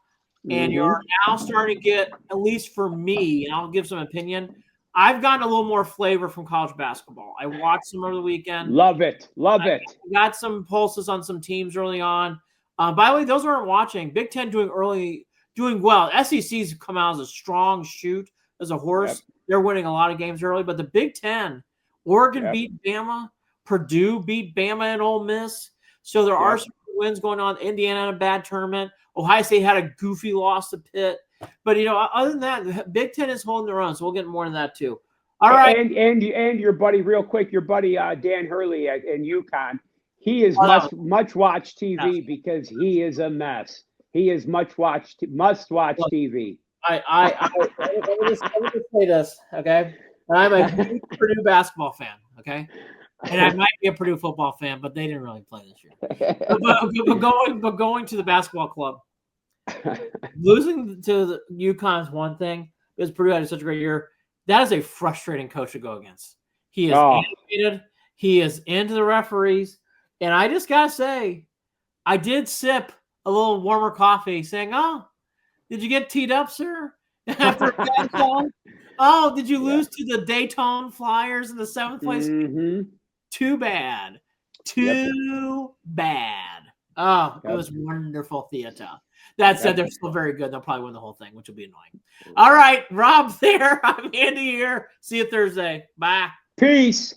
And you're now starting to get, at least for me, and I'll give some opinion, I've gotten a little more flavor from college basketball. I watched some over the weekend. Love it. I got some pulses on some teams early on. By the way, those who aren't watching, Big Ten doing well. SEC's come out as a strong shoot as a horse. Yep. They're winning a lot of games early. But the Big Ten, Oregon beat Bama. Purdue beat Bama and Ole Miss. So there are some wins going on. Indiana had a bad tournament. Ohio State had a goofy loss to Pitt. But, other than that, Big Ten is holding their own. So we'll get more into that too. All right. And your buddy, real quick, Dan Hurley in UConn, he is much watch TV because he is a mess. He is must watch TV. Let me just say this, okay? I'm a big Purdue basketball fan, okay? And I might be a Purdue football fan, but they didn't really play this year. But going to the basketball club, losing to the UConn is one thing because Purdue had such a great year. That is a frustrating coach to go against. He is animated. He is into the referees. And I just got to say, I did sip a little warmer coffee saying, oh, did you get teed up, sir? After that song? Oh, did you lose to the Dayton Flyers in the 7th place? Mm-hmm. Too bad. Too bad. Oh, it was wonderful theater. That said, they're still very good. They'll probably win the whole thing, which will be annoying. All right, Rob there. I'm Andy here. See you Thursday. Bye. Peace.